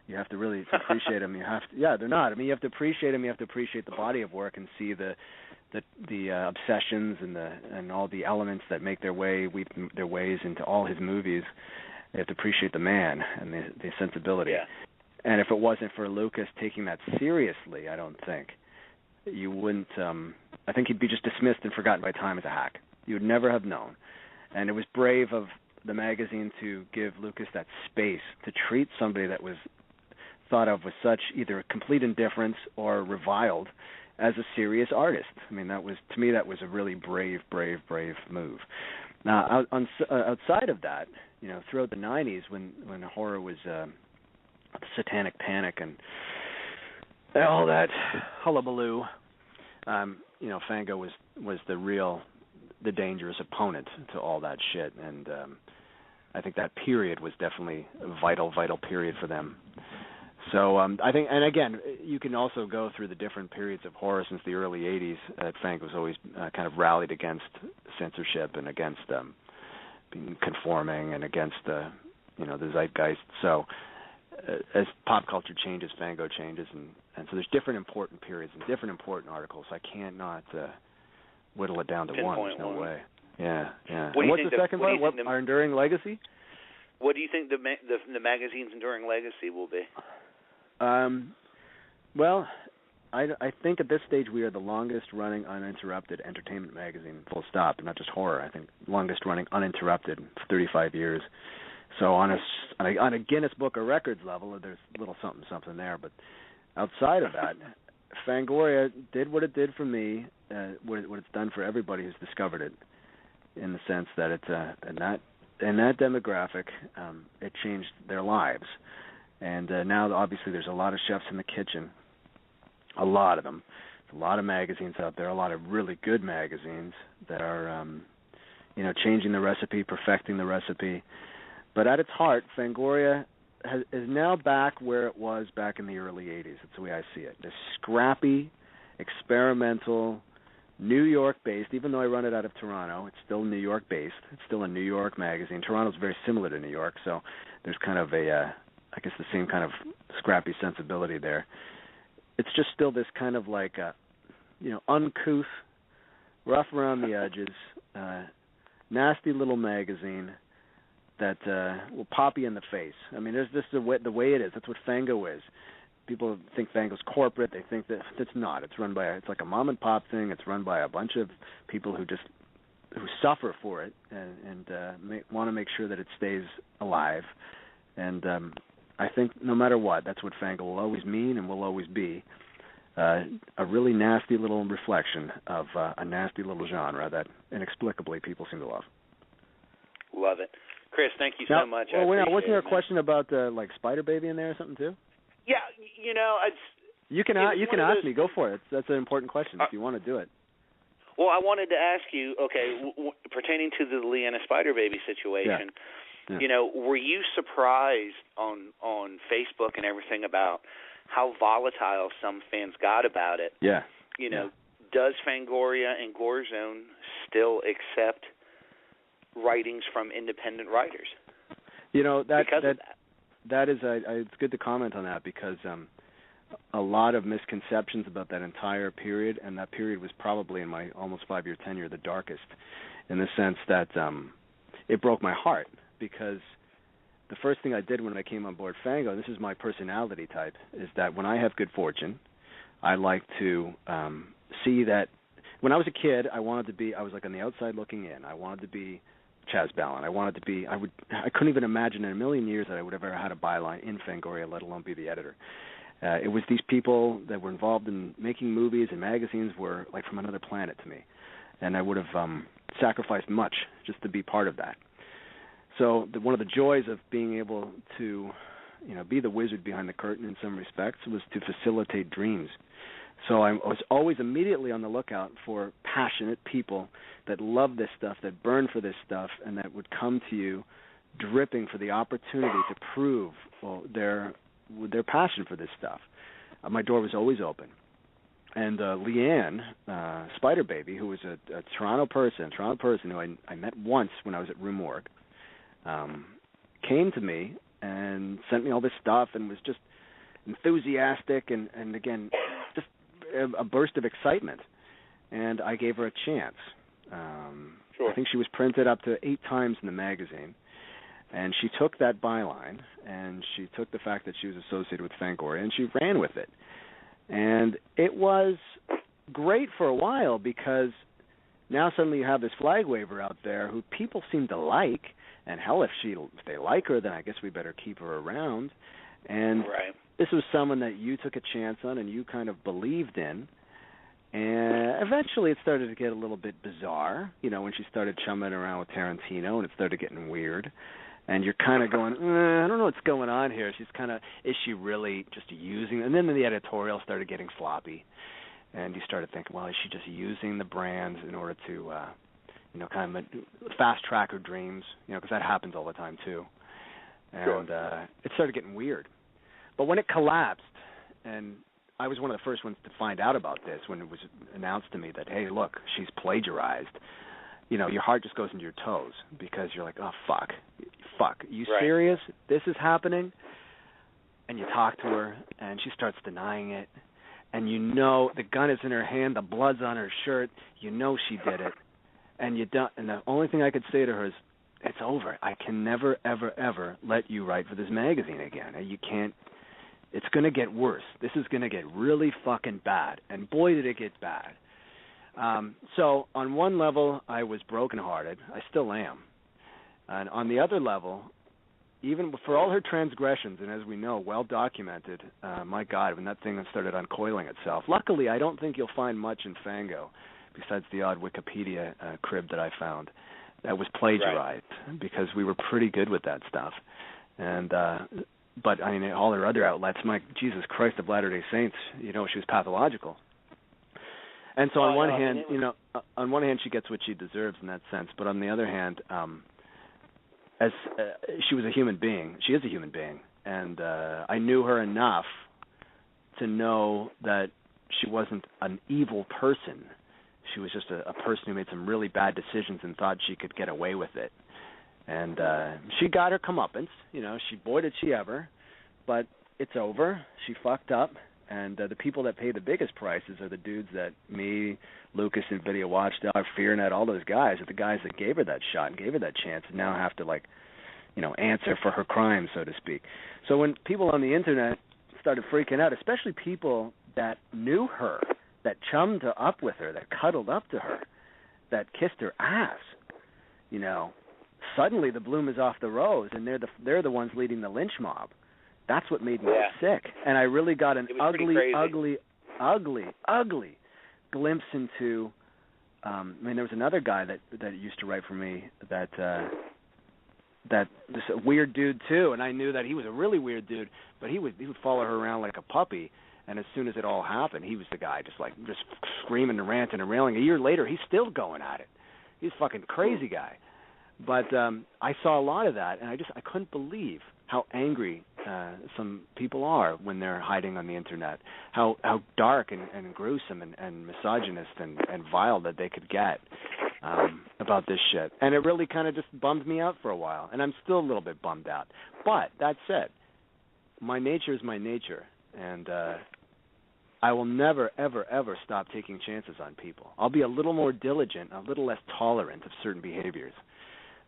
You have to really appreciate them. They're not. I mean, you have to appreciate them. You have to appreciate the body of work and see the obsessions and all the elements that make their ways into all his movies. You have to appreciate the man and the sensibility. Yeah. And if it wasn't for Lucas taking that seriously, I don't think you wouldn't. I think he'd be just dismissed and forgotten by time as a hack. You would never have known. And it was brave of the magazine to give Lucas that space to treat somebody that was thought of with such either complete indifference or reviled as a serious artist. I mean, that was a really brave move. Now, outside of that, throughout the 90s, when horror was Satanic Panic and all that hullabaloo, Fango was the dangerous opponent to all that shit, and I think that period was definitely a vital period for them. So I think, and again, you can also go through the different periods of horror since the early 80s. Fango's always kind of rallied against censorship and against being conforming and against the zeitgeist. So as pop culture changes, Fango changes, and so there's different important periods and different important articles. I can't not whittle it down to one. There's no way. Yeah. What's the second part? What our enduring legacy? What do you think the magazine's enduring legacy will be? Well, I think at this stage we are the longest-running uninterrupted entertainment magazine, full stop, not just horror. I think longest-running uninterrupted for 35 years. So on a Guinness Book of Records level, there's a little something there. But outside of that, Fangoria did what it did for me, what it's done for everybody who's discovered it, in the sense that it's in that demographic, it changed their lives. And now, obviously, there's a lot of chefs in the kitchen, a lot of them. There's a lot of magazines out there, a lot of really good magazines that are, changing the recipe, perfecting the recipe. But at its heart, Fangoria is now back where it was back in the early 80s. That's the way I see it. This scrappy, experimental, New York-based. Even though I run it out of Toronto, it's still New York-based. It's still a New York magazine. Toronto's very similar to New York, so there's kind of I guess the same kind of scrappy sensibility there. It's just still this kind of like, uncouth, rough around the edges, nasty little magazine that will pop you in the face. I mean, there's just the way it is. That's what Fango is. People think Fango's corporate. They think that it's not. It's run by it's like a mom and pop thing. It's run by a bunch of people who suffer for it and want to make sure that it stays alive. And I think no matter what, that's what Fango will always mean and will always be. A really nasty little reflection of a nasty little genre that inexplicably people seem to love. Love it. Chris, thank you so much. Wasn't there a question about like Spider Baby in there or something too? Yeah, you can ask me. Go for it. That's an important question if you want to do it. Well, I wanted to ask you, pertaining to the Leanna Spider Baby situation, were you surprised on Facebook and everything about how volatile some fans got about it? Yeah. Does Fangoria and Gore Zone still accept writings from independent writers? That is it's good to comment on that because a lot of misconceptions about that entire period, and that period was probably in my almost 5-year tenure the darkest, in the sense that it broke my heart because the first thing I did when I came on board Fango, and this is my personality type, is that when I have good fortune, I like to see that. When I was a kid, I was like on the outside looking in. I wanted to be Chaz Ballin. I couldn't even imagine in a million years that I would have ever had a byline in Fangoria, let alone be the editor. It was these people that were involved in making movies and magazines were like from another planet to me, and I would have sacrificed much just to be part of that. So one of the joys of being able to, be the wizard behind the curtain in some respects was to facilitate dreams. So I was always immediately on the lookout for passionate people that love this stuff, that burn for this stuff, and that would come to you dripping for the opportunity to prove their passion for this stuff. My door was always open. And Leanne, Spider Baby, who was a Toronto person who I met once when I was at Rue Morgue, came to me and sent me all this stuff and was just enthusiastic and again, just a burst of excitement, and I gave her a chance. Sure. I think she was printed up to 8 times in the magazine, and she took that byline, and she took the fact that she was associated with Fangoria, and she ran with it. And it was great for a while because now suddenly you have this flag waver out there who people seem to like, and hell, if they like her, then I guess we better keep her around. And right. This was someone that you took a chance on and you kind of believed in. And eventually it started to get a little bit bizarre, when she started chumming around with Tarantino and it started getting weird. And you're kind of going, I don't know what's going on here. Is she really just using? And then the editorial started getting sloppy. And you started thinking, well, is she just using the brands in order to, kind of fast track her dreams? Because that happens all the time too. And it started getting weird. But when it collapsed, and I was one of the first ones to find out about this when it was announced to me that, hey, look, she's plagiarized, your heart just goes into your toes because you're like, oh, fuck, are you serious? This is happening? And you talk to her, and she starts denying it. And the gun is in her hand, the blood's on her shirt, she did it. And the only thing I could say to her is, it's over. I can never, ever, ever let you write for this magazine again. You can't. It's going to get worse. This is going to get really fucking bad. And boy, did it get bad. So on one level, I was brokenhearted. I still am. And on the other level, even for all her transgressions, and as we know, well documented, my God, when that thing started uncoiling itself. Luckily, I don't think you'll find much in Fango, besides the odd Wikipedia crib that I found, that was plagiarized, because we were pretty good with that stuff. And but I mean, all her other outlets, my Jesus Christ of Latter-day Saints, she was pathological. And so on one hand, she gets what she deserves in that sense. But on the other hand, she was a human being. She is a human being, and I knew her enough to know that she wasn't an evil person. she was just a person who made some really bad decisions and thought she could get away with it. And she got her comeuppance, boy did she ever, but it's over. She fucked up, and the people that pay the biggest prices are the dudes that me, Lucas, and Video Watchdog, FearNet, all those guys are the guys that gave her that shot and gave her that chance and now have to, answer for her crime, so to speak. So when people on the Internet started freaking out, especially people that knew her, that chummed up with her, that cuddled up to her, that kissed her ass, suddenly the bloom is off the rose, and they're the ones leading the lynch mob. That's what made me sick. And I really got an ugly glimpse into there was another guy that used to write for me that this weird dude too, and I knew that he was a really weird dude, but he would follow her around like a puppy, and as soon as it all happened, he was the guy just screaming and ranting and railing. A year later, he's still going at it. He's a fucking crazy guy. But I saw a lot of that, and I couldn't believe how angry some people are when they're hiding on the Internet, how dark and gruesome and misogynist and vile that they could get about this shit. And it really kind of just bummed me out for a while, and I'm still a little bit bummed out. But that said, my nature is my nature, and I will never, ever, ever stop taking chances on people. I'll be a little more diligent, a little less tolerant of certain behaviors,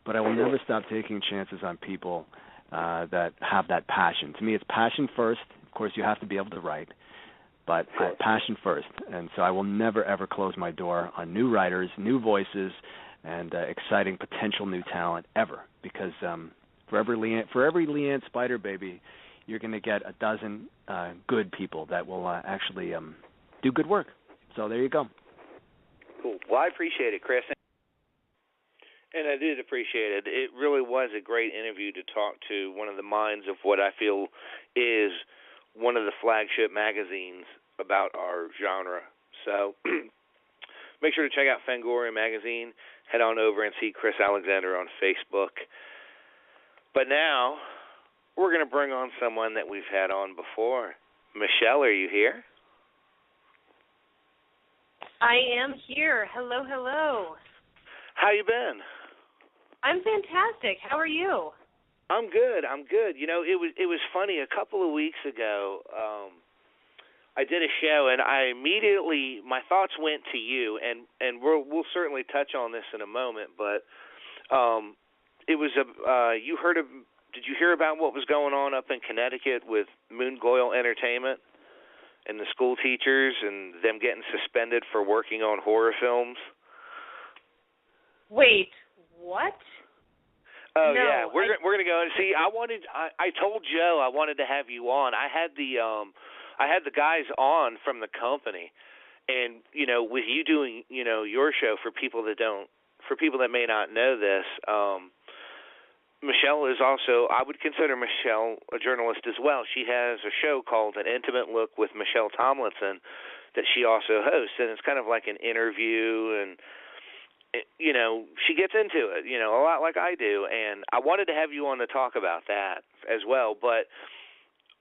but I will never stop taking chances on people that have that passion. To me, it's passion first. Of course, you have to be able to write, but passion first. And so I will never, ever close my door on new writers, new voices, and exciting potential new talent ever. Because for every Leanne Spider baby, you're going to get a dozen good people that will actually do good work. So there you go. Cool. Well, I appreciate it, Chris. And I did appreciate it. It really was a great interview to talk to one of the minds of what I feel is one of the flagship magazines about our genre. So make sure to check out Fangoria Magazine. Head on over and see Chris Alexander on Facebook. But now we're going to bring on someone that we've had on before. Michelle, are you here? I am here. Hello, hello. How you been? I'm fantastic. How are you? I'm good. It was funny. A couple of weeks ago, I did a show, and my thoughts went to you, and we'll certainly touch on this in a moment. But it was did you hear about what was going on up in Connecticut with Moon Goyle Entertainment and the school teachers and them getting suspended for working on horror films? Wait, what? Oh no, yeah, we're gonna go and see. I told Joe I wanted to have you on. I had the guys on from the company, and with you doing your show, for people that may not know this, Michelle is also, I would consider Michelle a journalist as well. She has a show called An Intimate Look with Michelle Tomlinson that she also hosts, and it's kind of like an interview, and she gets into it, a lot like I do, and I wanted to have you on to talk about that as well, but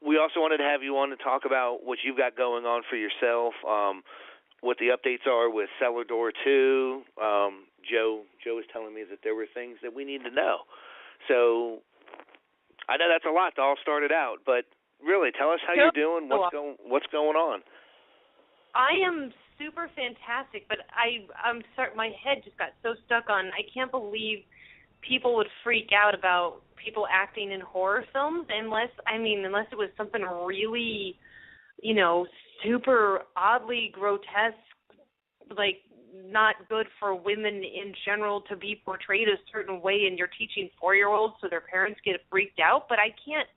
we also wanted to have you on to talk about what you've got going on for yourself, what the updates are with Cellar Door 2. Joe was telling me that there were things that we need to know. So I know that's a lot to all start it out, but really, tell us how you're doing, what's going on. I am super fantastic, but I'm sorry, my head just got so stuck on, I can't believe people would freak out about people acting in horror films unless it was something really, super oddly grotesque, like not good for women in general to be portrayed a certain way, and you're teaching 4-year-olds so their parents get freaked out. But I can't.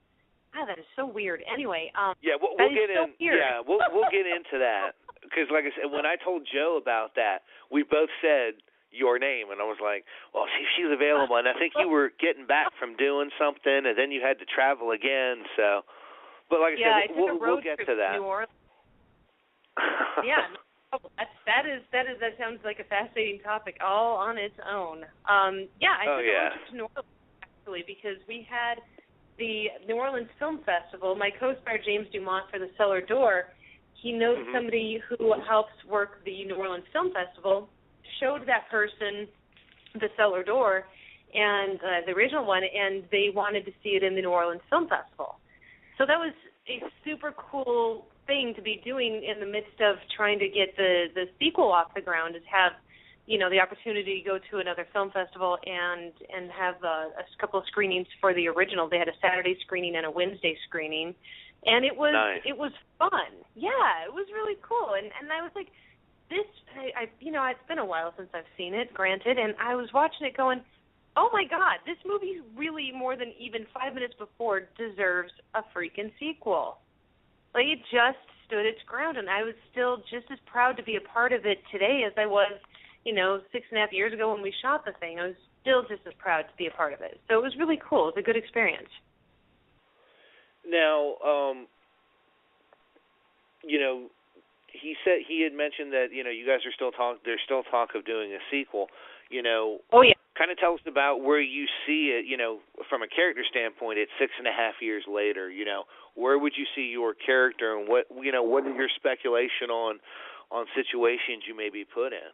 That is so weird. Anyway, we'll get in. Yeah, we'll get into that. Because, like I said, when I told Joe about that, we both said your name, and I was like, well, see if she's available. And I think you were getting back from doing something, and then you had to travel again. So, but like I said, we'll get to that. New Orleans. Yeah, that sounds like a fascinating topic all on its own. I took a road trip to New Orleans, actually, because we had the New Orleans Film Festival. My co-star, James Dumont, for the Cellar Door, he knows somebody who helps work the New Orleans Film Festival, showed that person the Cellar Door, and the original one, and they wanted to see it in the New Orleans Film Festival. So that was a super cool thing to be doing in the midst of trying to get the sequel off the ground, is have, you know, the opportunity to go to another film festival and have a couple of screenings for the original. They had a Saturday screening and a Wednesday screening, and it was nice. It was fun. Yeah, it was really cool. And I was like, this, you know, it's been a while since I've seen it, granted, and I was watching it going, oh my God, this movie really, more than even 5 minutes before, deserves a freaking sequel. Like, it just stood its ground, and I was still just as proud to be a part of it today as I was, you know, 6.5 years ago when we shot the thing. I was still just as proud to be a part of it. So it was really cool. It was a good experience. Now, you know, he had mentioned that, you know, you guys are there's still talk of doing a sequel. You know, oh yeah, kind of tell us about where you see it, you know, from a character standpoint at 6.5 years later. You know, where would you see your character, and what is your speculation on situations you may be put in?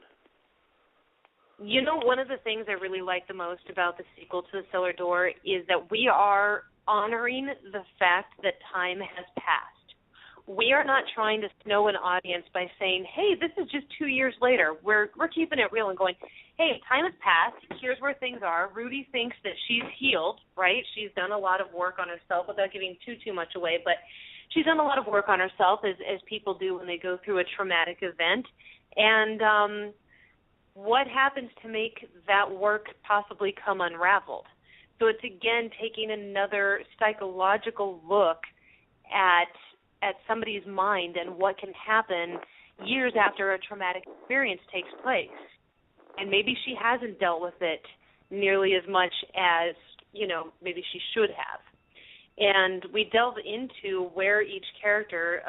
You know, one of the things I really like the most about the sequel to The Cellar Door is that we are honoring the fact that time has passed. We are not trying to snow an audience by saying, hey, this is just 2 years later. We're keeping it real and going, hey, time has passed. Here's where things are. Rudy thinks that she's healed, right? She's done a lot of work on herself without giving too much away, but she's done a lot of work on herself, as people do when they go through a traumatic event. And what happens to make that work possibly come unraveled? So it's, again, taking another psychological look at somebody's mind and what can happen years after a traumatic experience takes place. And maybe she hasn't dealt with it nearly as much as, you know, maybe she should have. And we delve into where each character,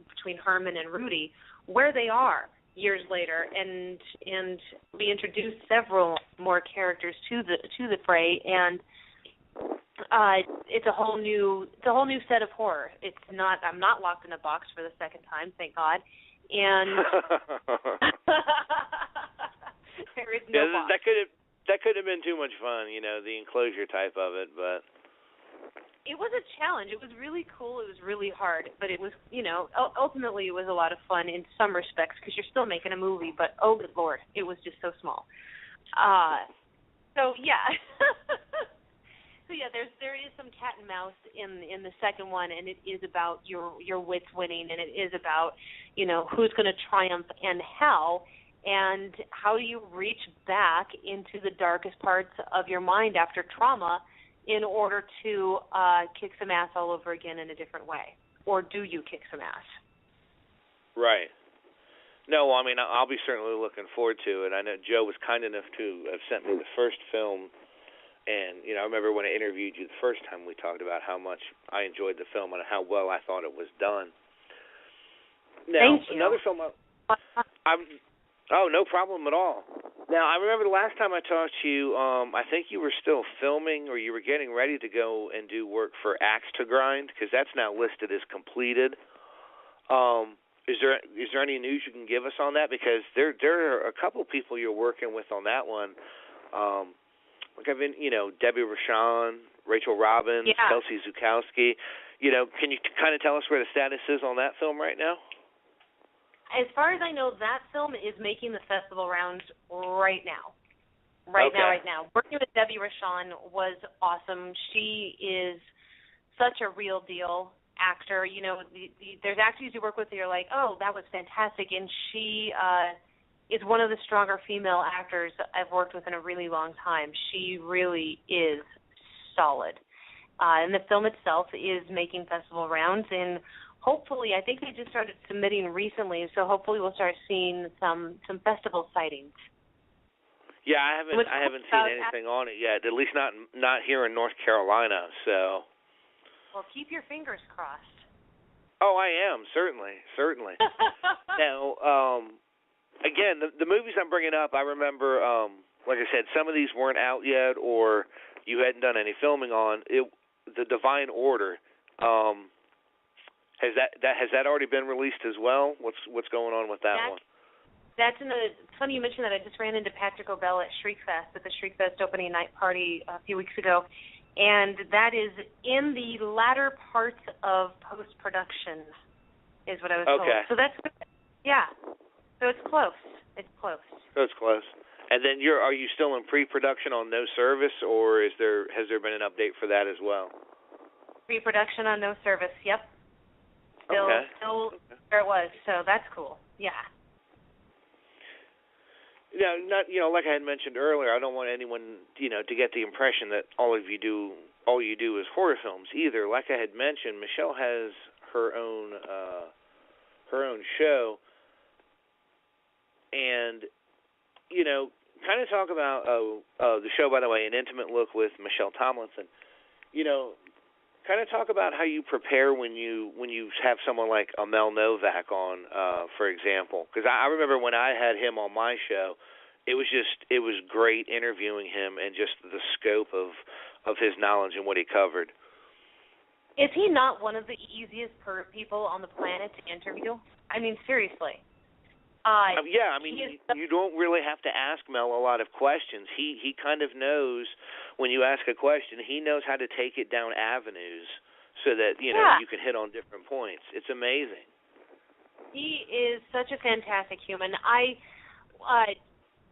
between Herman and Rudy, where they are years later, and we introduce several more characters to the fray, and it's a whole new set of horror. I'm not locked in a box for the second time, thank God. And there is no box. That could have been too much fun, you know, the enclosure type of it, but it was a challenge. It was really cool. It was really hard, but it was, you know, ultimately it was a lot of fun in some respects because you're still making a movie, but oh good Lord, it was just so small. So yeah. So yeah, there is some cat and mouse in the second one, and it is about your wits winning, and it is about, you know, who's going to triumph and how do you reach back into the darkest parts of your mind after trauma in order to kick some ass all over again in a different way, or do you kick some ass? Right. No, I mean, I'll be certainly looking forward to it. I know Joe was kind enough to have sent me the first film. And, you know, I remember when I interviewed you the first time, we talked about how much I enjoyed the film and how well I thought it was done. Now, Thank you. another film no problem at all. Now, I remember the last time I talked to you, I think you were still filming, or you were getting ready to go and do work for Axe to Grind, because that's now listed as completed. Is there any news you can give us on that? Because there are a couple people you're working with on that one. Like I've been, you know, Debbie Rochon, Rachel Robbins, yeah. Kelsey Zukowski. You know, can you kind of tell us where the status is on that film right now? As far as I know, that film is making the festival rounds right now. Okay. Right now. Working with Debbie Rochon was awesome. She is such a real deal actor. You know, there's actors you work with that you're like, oh, that was fantastic, and she is one of the stronger female actors I've worked with in a really long time. She really is solid. And the film itself is making festival rounds, and hopefully, I think they just started submitting recently, so hopefully we'll start seeing some festival sightings. Yeah, I haven't seen anything on it yet, at least not here in North Carolina, so. Well, keep your fingers crossed. Oh, I am, certainly. Now, again, the movies I'm bringing up, I remember, like I said, some of these weren't out yet, or you hadn't done any filming on. The Divine Order, has that already been released as well? What's going on with that one? That's funny you mentioned that. I just ran into Patrick O'Bell at Shriekfest, at the Shriekfest opening night party a few weeks ago, and that is in the latter parts of post-production, is what I was told. So that's good. Yeah. So it's close. It's close. So it's close. And then are you still in pre-production on No Service, or has there been an update for that as well? Pre-production on No Service. Yep. Still where it was. So that's cool. Yeah. Yeah, not like I had mentioned earlier. I don't want anyone to get the impression that all you do is horror films either. Like I had mentioned, Michelle has her own show, and kind of talk about the show. By the way, An Intimate Look with Michelle Tomlinson. Kind of talk about how you prepare when you have someone like a Mel Novak on, for example. Because I remember when I had him on my show, it was great interviewing him and just the scope of his knowledge and what he covered. Is he not one of the easiest people on the planet to interview? I mean, seriously. Yeah, I mean, you don't really have to ask Mel a lot of questions. He kind of knows when you ask a question, he knows how to take it down avenues so that, you can hit on different points. It's amazing. He is such a fantastic human.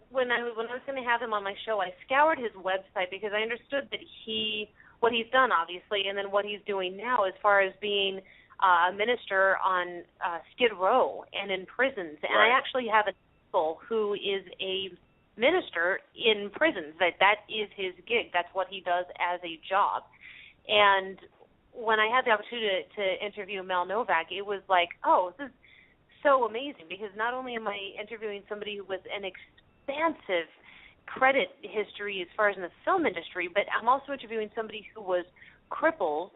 When I was going to have him on my show, I scoured his website because I understood that what he's done, obviously, and then what he's doing now as far as being a minister on Skid Row and in prisons. And I actually have a uncle who is a minister in prisons. That is his gig. That's what he does as a job. And when I had the opportunity to interview Mel Novak, it was like, oh, this is so amazing, because not only am I interviewing somebody with an expansive credit history as far as in the film industry, but I'm also interviewing somebody who was crippled,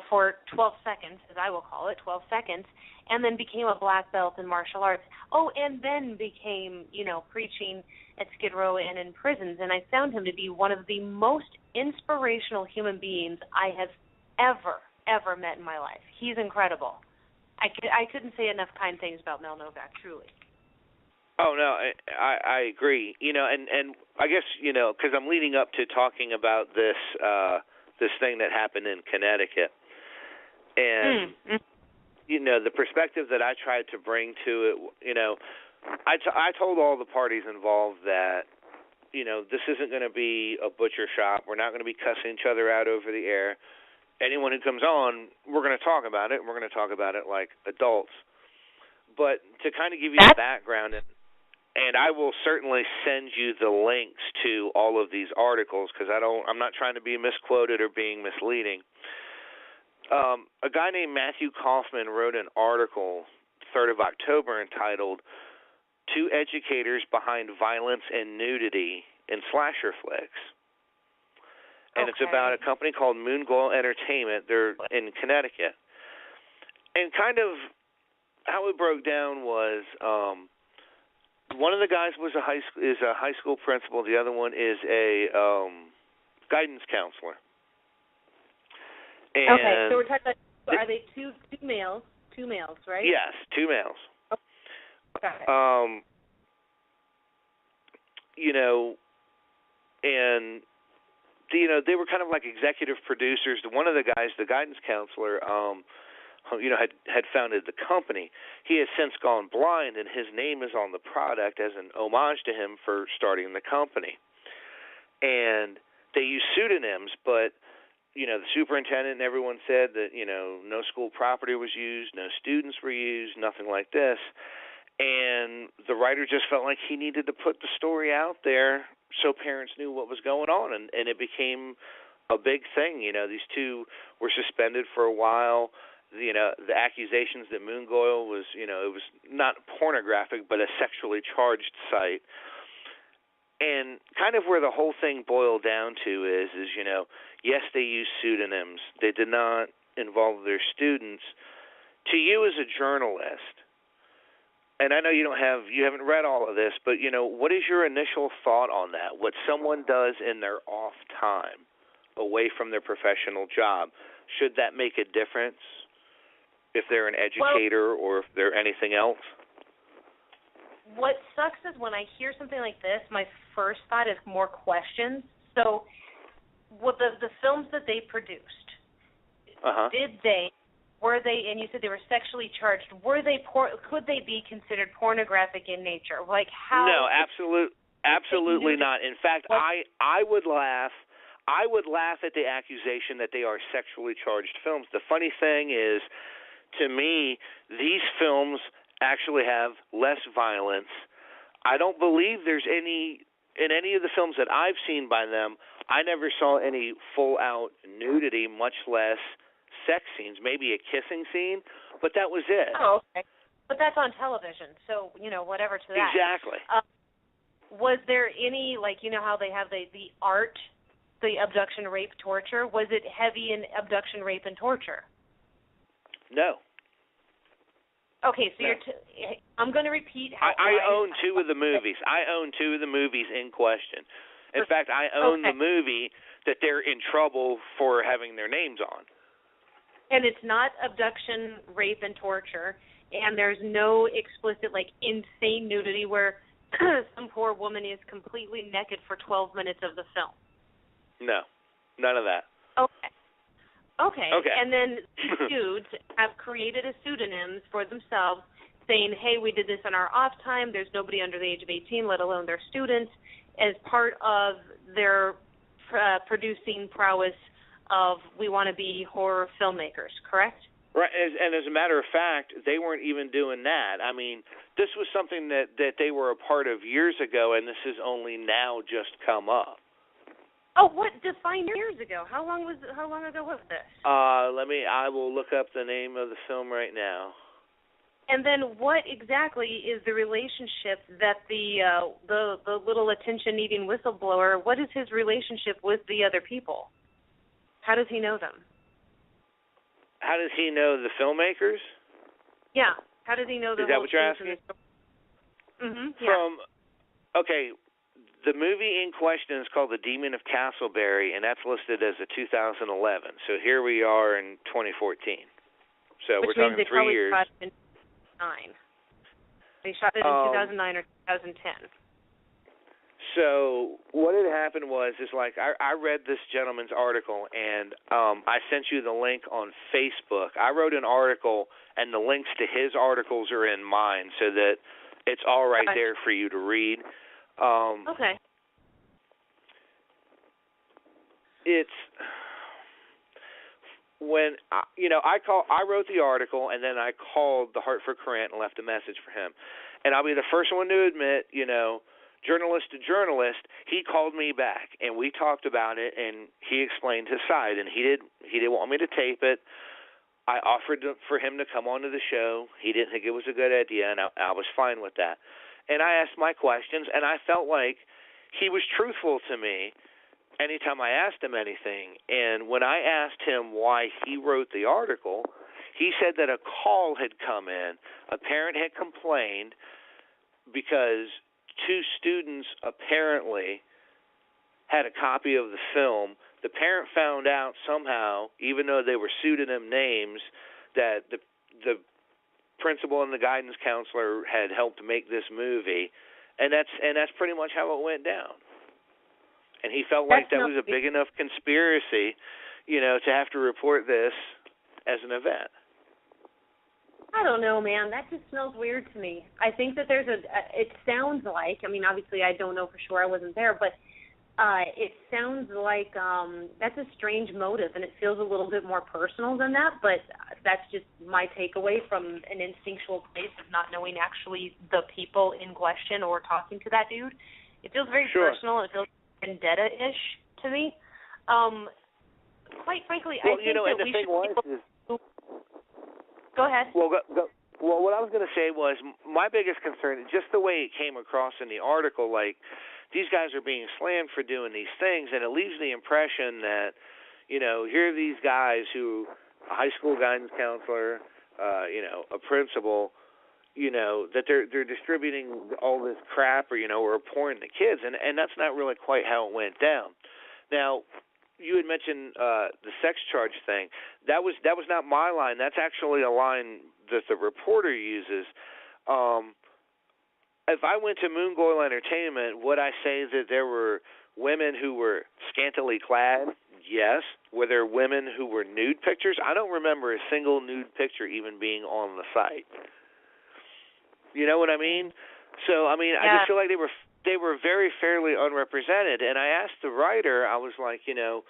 for 12 seconds, as I will call it, 12 seconds, and then became a black belt in martial arts. Oh, and then became, preaching at Skid Row and in prisons. And I found him to be one of the most inspirational human beings I have ever met in my life. He's incredible. I couldn't say enough kind things about Mel Novak, truly. Oh, no, I agree. And I guess, because I'm leading up to talking about this thing that happened in Connecticut. And, the perspective that I tried to bring to it, I told all the parties involved that, this isn't going to be a butcher shop. We're not going to be cussing each other out over the air. Anyone who comes on, we're going to talk about it. We're going to talk about it like adults. But to kind of give you the background, and I will certainly send you the links to all of these articles because I'm not trying to be misquoted or being misleading. A guy named Matthew Kaufman wrote an article 3rd of October entitled "Two Educators Behind Violence and Nudity in Slasher Flicks." And it's about a company called Moongoil Entertainment. They're in Connecticut. And kind of how it broke down was one of the guys is a high school principal. The other one is a guidance counselor. And so we're talking about, are they two males? Two males, right? Yes, two males. Okay. And they were kind of like executive producers. One of the guys, the guidance counselor, had founded the company. He has since gone blind, and his name is on the product as an homage to him for starting the company. And they use pseudonyms, but, the superintendent and everyone said that, no school property was used, no students were used, nothing like this. And the writer just felt like he needed to put the story out there so parents knew what was going on, and it became a big thing. These two were suspended for a while. The accusations that Moongoil was, it was not pornographic, but a sexually charged site. And kind of where the whole thing boiled down to is yes, they used pseudonyms. They did not involve their students. To you as a journalist, and I know you haven't read all of this, but, what is your initial thought on that? What someone does in their off time, away from their professional job, should that make a difference if they're an educator or if they're anything else? what sucks is when I hear something like this, my first thought is more questions. So, with the films that they produced, were they, and you said they were sexually charged, could they be considered pornographic in nature? Like how? No, absolutely not. In fact, I would laugh at the accusation that they are sexually charged films. The funny thing is, to me, these films actually have less violence. I don't believe there's in any of the films that I've seen by them, I never saw any full-out nudity, much less sex scenes, maybe a kissing scene, but that was it. Oh, okay. But that's on television, so, whatever to that. Exactly. Was there any, how they have the art, the abduction, rape, torture, was it heavy in abduction, rape, and torture? No. Okay, so I'm going to repeat how I own two of the movies. I own two of the movies in question. In fact, I own the movie that they're in trouble for having their names on. And it's not abduction, rape, and torture, and there's no explicit, insane nudity where some poor woman is completely naked for 12 minutes of the film. No, none of that. Okay. And then these dudes have created a pseudonym for themselves saying, hey, we did this on our off time. There's nobody under the age of 18, let alone their students, as part of their producing prowess of we want to be horror filmmakers, correct? Right, and as a matter of fact, they weren't even doing that. I mean, this was something that they were a part of years ago, and this has only now just come up. Oh, what? Define years ago. How long ago was this? I will look up the name of the film right now. And then, what exactly is the relationship that the little attention-needing whistleblower? What is his relationship with the other people? How does he know them? How does he know the filmmakers? Yeah. How does he know the? Is that what you're asking? Okay. The movie in question is called The Demon of Castleberry, and that's listed as a 2011. So here we are in 2014. So which we're talking 3 years. Shot it in 2009. They shot it in 2009 or 2010. So what had happened was I read this gentleman's article, and I sent you the link on Facebook. I wrote an article, and the links to his articles are in mine, so that it's all right there for you to read. Okay. It's when I wrote the article, and then I called the Hartford Courant and left a message for him. And I'll be the first one to admit, journalist to journalist, he called me back, and we talked about it, and he explained his side, and he didn't want me to tape it. I offered for him to come onto the show. He didn't think it was a good idea, and I was fine with that. And I asked my questions, and I felt like he was truthful to me anytime I asked him anything. And when I asked him why he wrote the article, he said that a call had come in. A parent had complained because two students apparently had a copy of the film. The parent found out somehow, even though they were pseudonym names, that the principal and the guidance counselor had helped make this movie, and that's pretty much how it went down. And he felt like that was a big enough conspiracy, to have to report this as an event. I don't know, man. That just smells weird to me. I think that it sounds like, obviously I don't know for sure, I wasn't there, but it sounds like that's a strange motive, and it feels a little bit more personal than that, but that's just my takeaway from an instinctual place of not knowing actually the people in question or talking to that dude. It feels very personal, and it feels vendetta-ish to me. Quite frankly, I think that we should... Go ahead. Well, what I was going to say was my biggest concern, just the way it came across in the article, these guys are being slammed for doing these things, and it leaves the impression that, here are these guys who, a high school guidance counselor, a principal, that they're distributing all this crap or pouring the kids, and that's not really quite how it went down. Now, you had mentioned the sex charge thing. That was not my line. That's actually a line that the reporter uses. if I went to Moon Goyle Entertainment, would I say that there were women who were scantily clad? Yes. Were there women who were nude pictures? I don't remember a single nude picture even being on the site. You know what I mean? So, I mean, I just feel like they were very fairly unrepresented. And I asked the writer, I was like, you know,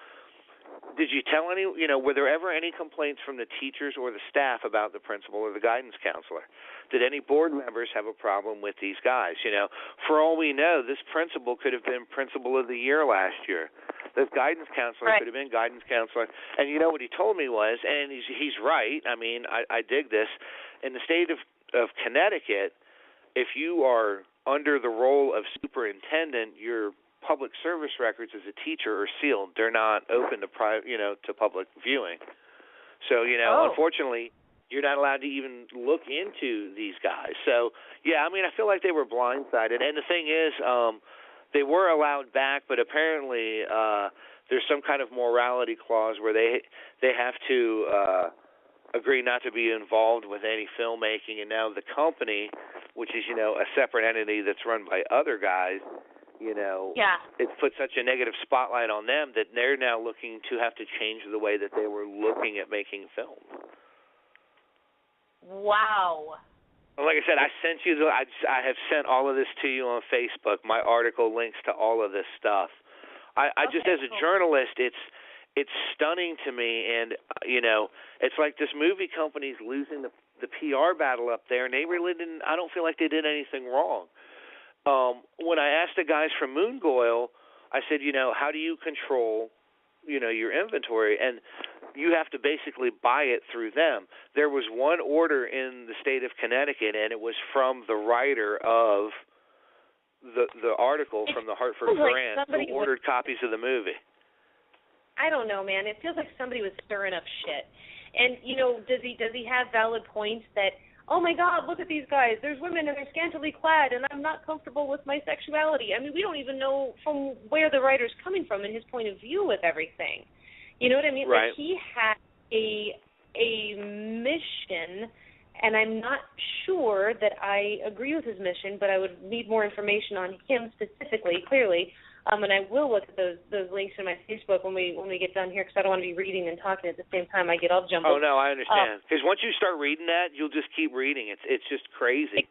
did you tell any, you know, were there ever any complaints from the teachers or the staff about the principal or the guidance counselor? Did any board members have a problem with these guys? You know, for all we know, this principal could have been principal of the year last year. This guidance counselor could have been guidance counselor. And you know what he told me was, and he's right, I mean, I dig this, in the state of Connecticut, if you are under the role of superintendent, your public service records as a teacher are sealed. They're not open to to public viewing. So, you know, unfortunately, you're not allowed to even look into these guys. So, yeah, I mean, I feel like they were blindsided. And the thing is, they were allowed back, but apparently there's some kind of morality clause where they have to agree not to be involved with any filmmaking. And now the company, which is, you know, a separate entity that's run by other guys, you know, it put such a negative spotlight on them that they're now looking to have to change the way that they were looking at making film. Wow. Well, like I said, I sent you I have sent all of this to you on Facebook. My article links to all of this stuff. I just, as a journalist, it's stunning to me, and you know, it's like this movie company's losing the PR battle up there, and they really didn't. I don't feel like they did anything wrong. When I asked the guys from Moon Goyle, I said, you know, how do you control, you know, your inventory? And you have to basically buy it through them. There was one order in the state of Connecticut, and it was from the writer of the article from the Hartford Courant, who ordered copies of the movie. I don't know, man. It feels like somebody was stirring up shit. And, you know, does he have valid points that, oh, my God, look at these guys. There's women and they're scantily clad, and I'm not comfortable with my sexuality. I mean, we don't even know from where the writer's coming from and his point of view with everything. You know what I mean? Right. Like, he had a mission, and I'm not sure that I agree with his mission, but I would need more information on him specifically, clearly. And I will look at those links in my Facebook when we get done here, because I don't want to be reading and talking at the same time. I get all jumbled. Oh no, I understand. Because once you start reading that, you'll just keep reading. It's just crazy.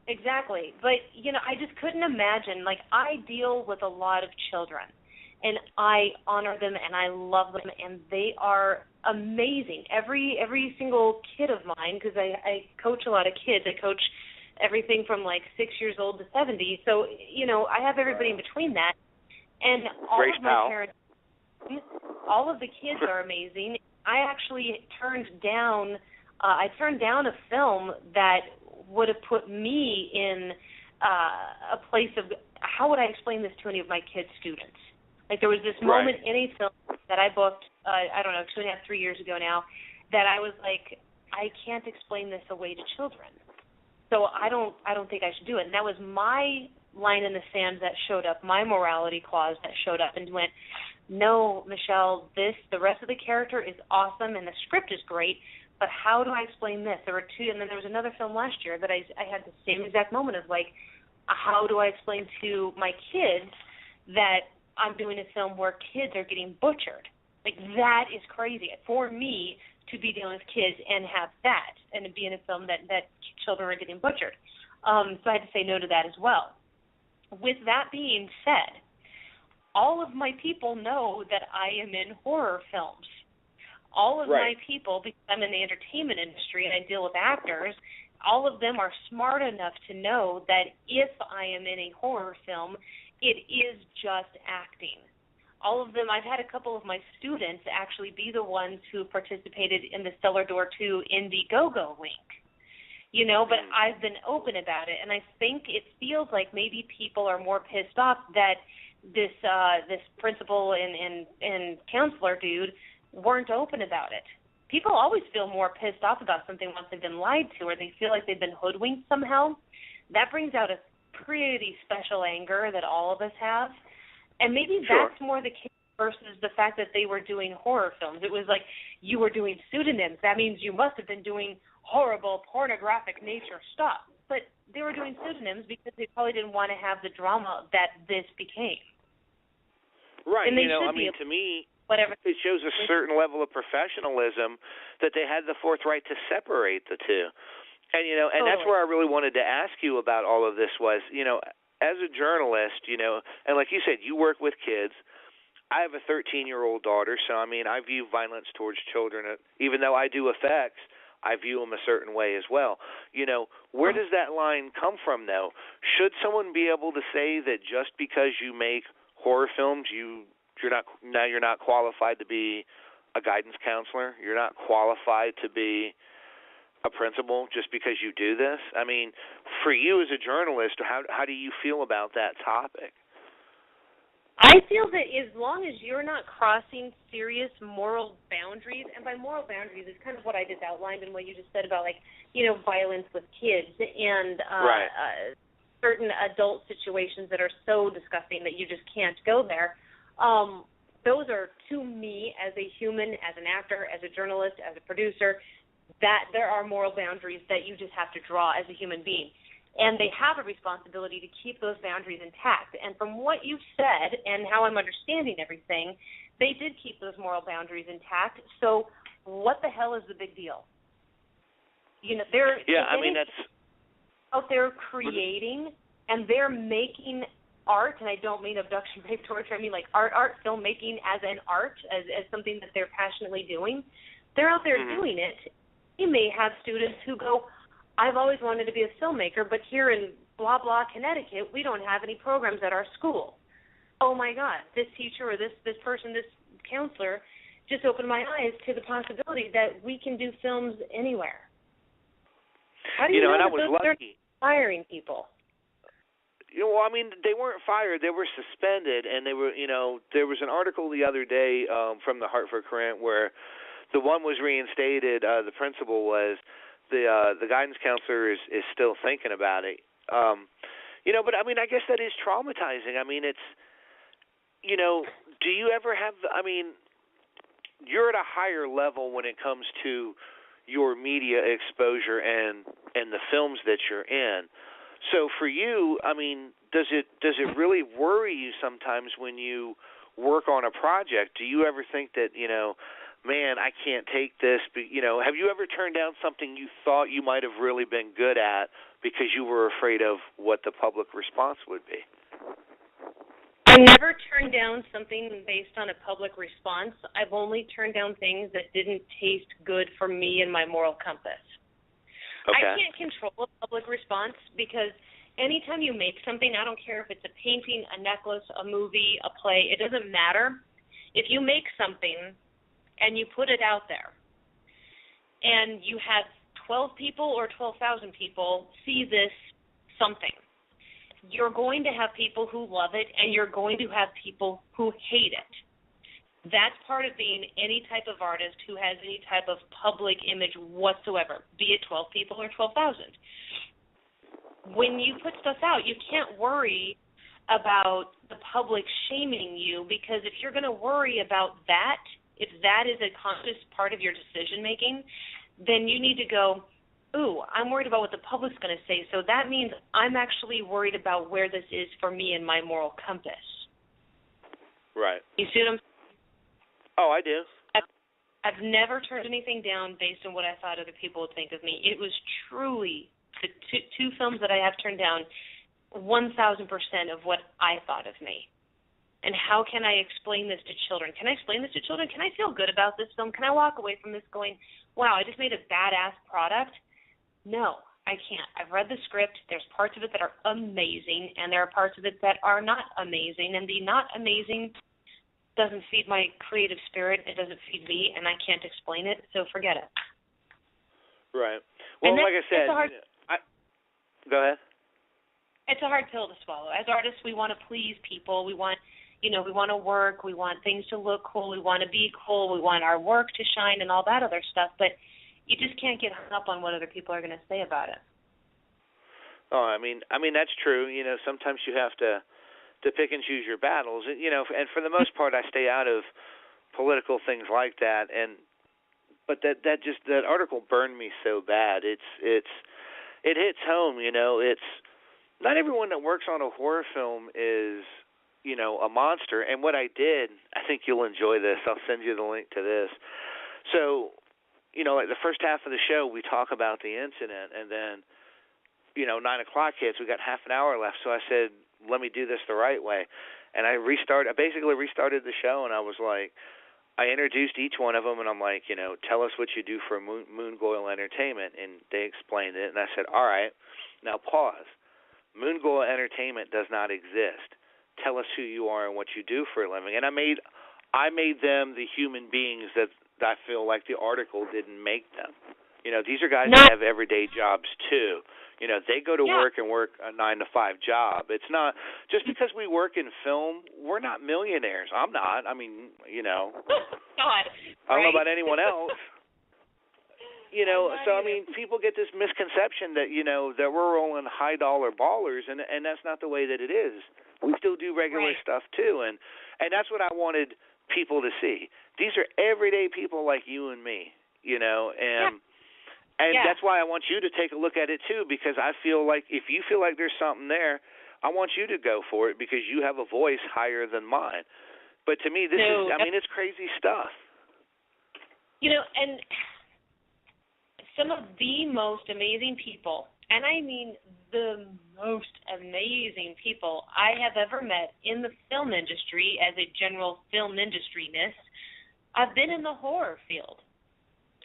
Exactly. But you know, I just couldn't imagine. Like, I deal with a lot of children, and I honor them and I love them, and they are amazing. Every single kid of mine, because I coach a lot of kids. I coach everything from like 6 years old to 70. So, you know, I have everybody in between that. And all Grace of my parents, all of the kids are amazing. I actually turned down a film that would have put me in a place of, how would I explain this to any of my kids' students? Like, there was this moment in a film that I booked, I don't know, 2.5, 3 years ago now, that I was like, I can't explain this away to children. So I don't think I should do it. And that was my line in the sand that showed up, my morality clause that showed up and went, no, Michelle, the rest of the character is awesome and the script is great, but how do I explain this? There were two, and then there was another film last year that I had the same exact moment of like, how do I explain to my kids that I'm doing a film where kids are getting butchered? Like, that is crazy. For me to be dealing with kids and have that, and to be in a film that children are getting butchered. So I had to say no to that as well. With that being said, all of my people know that I am in horror films. All of my people, because I'm in the entertainment industry and I deal with actors, all of them are smart enough to know that if I am in a horror film, it is just acting. All of them, I've had a couple of my students actually be the ones who participated in the Cellar Door 2 Indiegogo link. You know, but I've been open about it, and I think it feels like maybe people are more pissed off that this principal and counselor dude weren't open about it. People always feel more pissed off about something once they've been lied to, or they feel like they've been hoodwinked somehow. That brings out a pretty special anger that all of us have. And maybe that's more the case versus the fact that they were doing horror films. It was like, you were doing pseudonyms. That means you must have been doing horrible pornographic nature stuff. but they were doing pseudonyms because they probably didn't want to have the drama that this became. Right. And they to me, whatever. It shows a certain level of professionalism that they had the forthright to separate the two. And, and that's where I really wanted to ask you about all of this was, as a journalist, and like you said, you work with kids. I have a 13-year-old daughter, so, I view violence towards children, even though I do effects, I view them a certain way as well. Where does that line come from, though? Should someone be able to say that just because you make horror films, you're not qualified to be a guidance counselor? You're not qualified to be a principal just because you do this? For you as a journalist, how do you feel about that topic? I feel that as long as you're not crossing serious moral boundaries, and by moral boundaries is kind of what I just outlined and what you just said about, violence with kids and certain adult situations that are so disgusting that you just can't go there. Those are, to me, as a human, as an actor, as a journalist, as a producer, that there are moral boundaries that you just have to draw as a human being. And they have a responsibility to keep those boundaries intact. And from what you've said and how I'm understanding everything, they did keep those moral boundaries intact. So what the hell is the big deal? They're out there creating, and they're making art, and I don't mean abduction, rape, torture. I mean art filmmaking as an art, as something that they're passionately doing. They're out there doing it. You may have students who go, I've always wanted to be a filmmaker, but here in blah, blah, Connecticut, we don't have any programs at our school. Oh, my God, this teacher or this person, this counselor just opened my eyes to the possibility that we can do films anywhere. How do you know and that I was lucky. Firing people? They weren't fired. They were suspended, and they were, there was an article the other day from the Hartford Courant where the one was reinstated. The principal was. The guidance counselor is still thinking about it. But I guess that is traumatizing. It's, do you ever have? You're at a higher level when it comes to your media exposure and the films that you're in. So for you, does it really worry you sometimes when you work on a project? Do you ever think that, man, I can't take this? But, have you ever turned down something you thought you might have really been good at because you were afraid of what the public response would be? I never turned down something based on a public response. I've only turned down things that didn't taste good for me and my moral compass. Okay. I can't control a public response because anytime you make something, I don't care if it's a painting, a necklace, a movie, a play, it doesn't matter. If you make something and you put it out there and you have 12 people or 12,000 people see this something, you're going to have people who love it and you're going to have people who hate it. That's part of being any type of artist who has any type of public image whatsoever, be it 12 people or 12,000. When you put stuff out, you can't worry about the public shaming you, because if you're going to worry about that, if that is a conscious part of your decision-making, then you need to go, ooh, I'm worried about what the public's going to say, so that means I'm actually worried about where this is for me and my moral compass. Right. You see what I'm saying? Oh, I do. I've never turned anything down based on what I thought other people would think of me. It was truly the two films that I have turned down 1,000% of what I thought of me. And how can I explain this to children? Can I explain this to children? Can I feel good about this film? Can I walk away from this going, wow, I just made a badass product? No, I can't. I've read the script. There's parts of it that are amazing, and there are parts of it that are not amazing. And the not amazing doesn't feed my creative spirit. It doesn't feed me, and I can't explain it, so forget it. Right. Well, like I said, go ahead. It's a hard pill to swallow. As artists, we want to please people. We want, we want to work. We want things to look cool. We want to be cool. We want our work to shine and all that other stuff, but you just can't get hung up on what other people are going to say about it. Oh, I mean that's true. Sometimes you have to pick and choose your battles. And for the most part, I stay out of political things like that. But that article burned me so bad. It's it hits home. It's not everyone that works on a horror film is, a monster. And what I did, I think you'll enjoy this. I'll send you the link to this. So, like the first half of the show, we talk about the incident, and then, 9 o'clock hits. We got half an hour left. So I said, let me do this the right way. And I basically restarted the show, and I was like, I introduced each one of them, and I'm like, tell us what you do for Moon Goyle Entertainment. And they explained it, and I said, all right, now pause. Moon Goyle Entertainment does not exist. Tell us who you are and what you do for a living. And I made them the human beings that I feel like the article didn't make them. These are guys that have everyday jobs too. They go to work and work a 9-to-5 job. It's not just because we work in film, we're not millionaires. I'm not. I mean, God, I don't know about anyone else. So I mean, people get this misconception that that we're rolling high dollar ballers, and that's not the way that it is. We still do regular stuff too, and that's what I wanted people to see. These are everyday people like you and me, and that's why I want you to take a look at it too, because I feel like if you feel like there's something there, I want you to go for it because you have a voice higher than mine. But to me, it's crazy stuff. And some of the most amazing people, and I mean the most amazing people I have ever met in the film industry as a general film industry-ness, I've been in the horror field.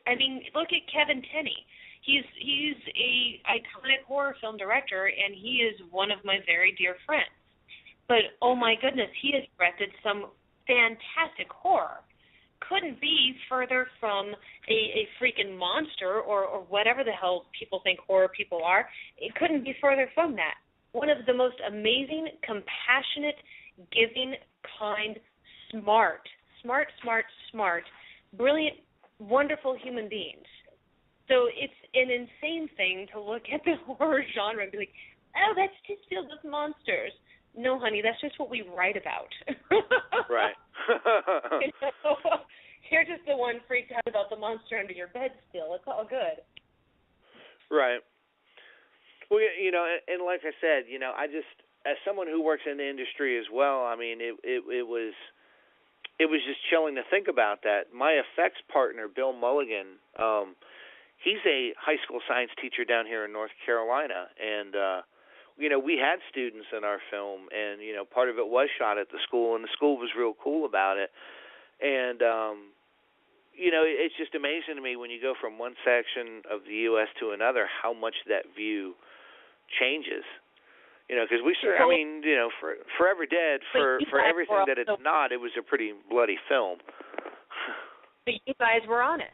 I mean, look at Kevin Tenney. He's a iconic horror film director, and he is one of my very dear friends. But, oh my goodness, he has directed some fantastic horror. Couldn't be further from a freaking monster or whatever the hell people think horror people are. It couldn't be further from that. One of the most amazing, compassionate, giving, kind, smart, brilliant, wonderful human beings. So it's an insane thing to look at the horror genre and be like, oh, that's just filled with monsters. No, honey, that's just what we write about. Right. You're just the one freaked out about the monster under your bed still. It's all good. Right. Well, and like I said, I just, as someone who works in the industry as well, I mean, it was just chilling to think about that. My effects partner, Bill Mulligan, he's a high school science teacher down here in North Carolina, and we had students in our film, and part of it was shot at the school, and the school was real cool about it. And it's just amazing to me when you go from one section of the U.S. to another how much that view changes. Because for Forever Dead, for everything that it's not, it was a pretty bloody film. But you guys were honest.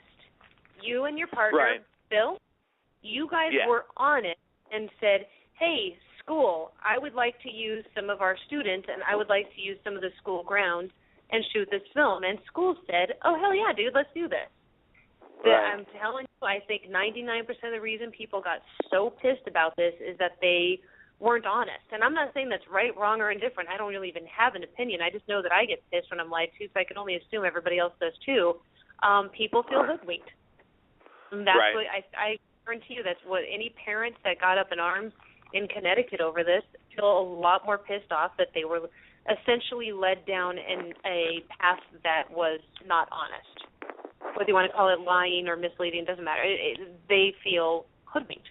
You and your partner, Bill, you guys were honest and said, hey, school, I would like to use some of our students and I would like to use some of the school grounds and shoot this film. And school said, oh, hell yeah, dude, let's do this. Right. I'm telling you, I think 99% of the reason people got so pissed about this is that they weren't honest. And I'm not saying that's right, wrong, or indifferent. I don't really even have an opinion. I just know that I get pissed when I'm lied to, so I can only assume everybody else does too. People feel hoodwinked. And that's what I guarantee you that's what any parents that got up in arms in Connecticut over this feel a lot more pissed off that they were essentially led down in a path that was not honest. Whether you want to call it lying or misleading, doesn't matter. They feel hoodwinked.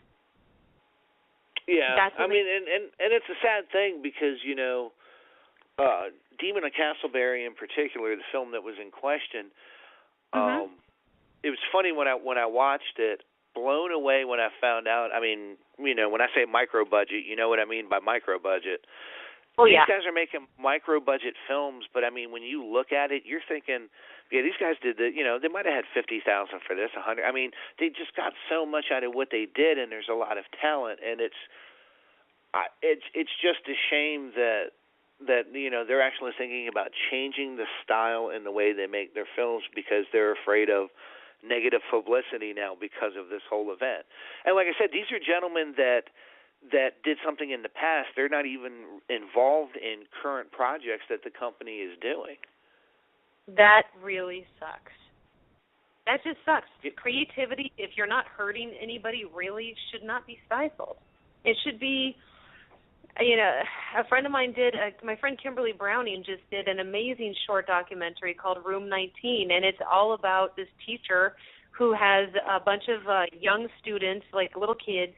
Yeah, I mean, and it's a sad thing because, Demon of Castleberry in particular, the film that was in question, it was funny when I watched it, blown away when I found out. I mean, when I say micro budget, you know what I mean by micro budget. Oh, these guys are making micro budget films, but I mean, when you look at it, you're thinking, yeah, these guys did the, they might have had $50,000 for this, $100,000. I mean, they just got so much out of what they did, and there's a lot of talent, and it's just a shame that they're actually thinking about changing the style and the way they make their films because they're afraid of negative publicity now because of this whole event. And like I said, these are gentlemen that did something in the past. They're not even involved in current projects that the company is doing. That really sucks. That just sucks. Creativity, if you're not hurting anybody, really should not be stifled. It should be, a friend of mine did, my friend Kimberly Browning just did an amazing short documentary called Room 19, and it's all about this teacher who has a bunch of young students, like little kids,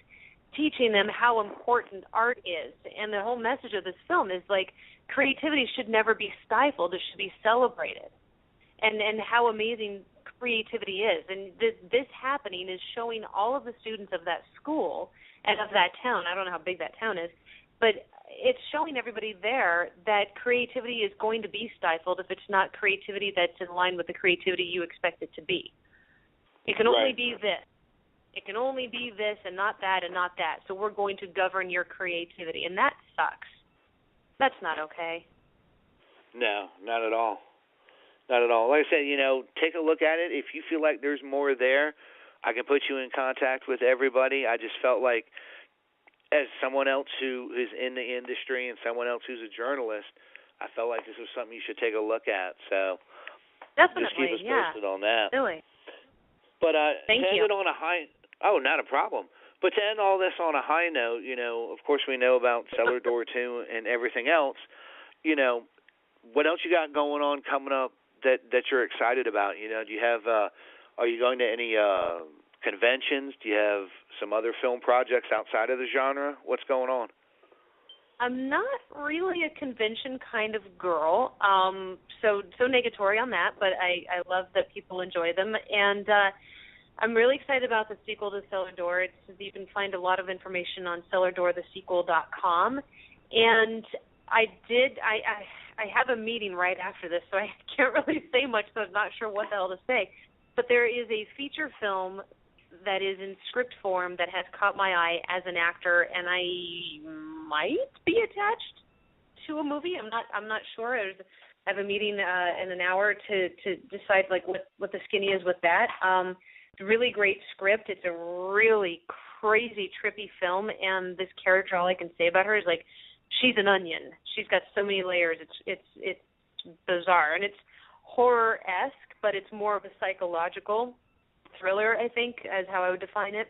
teaching them how important art is. And the whole message of this film is, like, creativity should never be stifled. It should be celebrated. And how amazing creativity is. And this happening is showing all of the students of that school and of that town. I don't know how big that town is, but it's showing everybody there that creativity is going to be stifled if it's not creativity that's in line with the creativity you expect it to be. It can only be this. It can only be this and not that and not that. So we're going to govern your creativity, and that sucks. That's not okay. No, not at all. Not at all. Like I said, take a look at it. If you feel like there's more there, I can put you in contact with everybody. I just felt like, as someone else who is in the industry and someone else who's a journalist, I felt like this was something you should take a look at. So definitely, just keep us posted on that. Really. But Thank to you. end it on a high, not a problem. But to end all this on a high note, of course we know about Cellar Door 2 and everything else. What else you got going on coming up that you're excited about? Do you have? Are you going to any conventions? Do you have some other film projects outside of the genre? What's going on? I'm not really a convention kind of girl, so negatory on that, but I love that people enjoy them, and I'm really excited about the sequel to Cellar Door. You can find a lot of information on cellardoorthesequel.com, and I have a meeting right after this, so I can't really say much, so I'm not sure what the hell to say, but there is a feature film that is in script form that has caught my eye as an actor, and I might be attached to a movie. I'm not sure. I have a meeting in an hour to decide what the skinny is with that. It's a really great script. It's a really crazy, trippy film, and this character, all I can say about her is she's an onion. She's got so many layers. It's bizarre, and it's horror-esque, but it's more of a psychological thriller, I think, as how I would define it,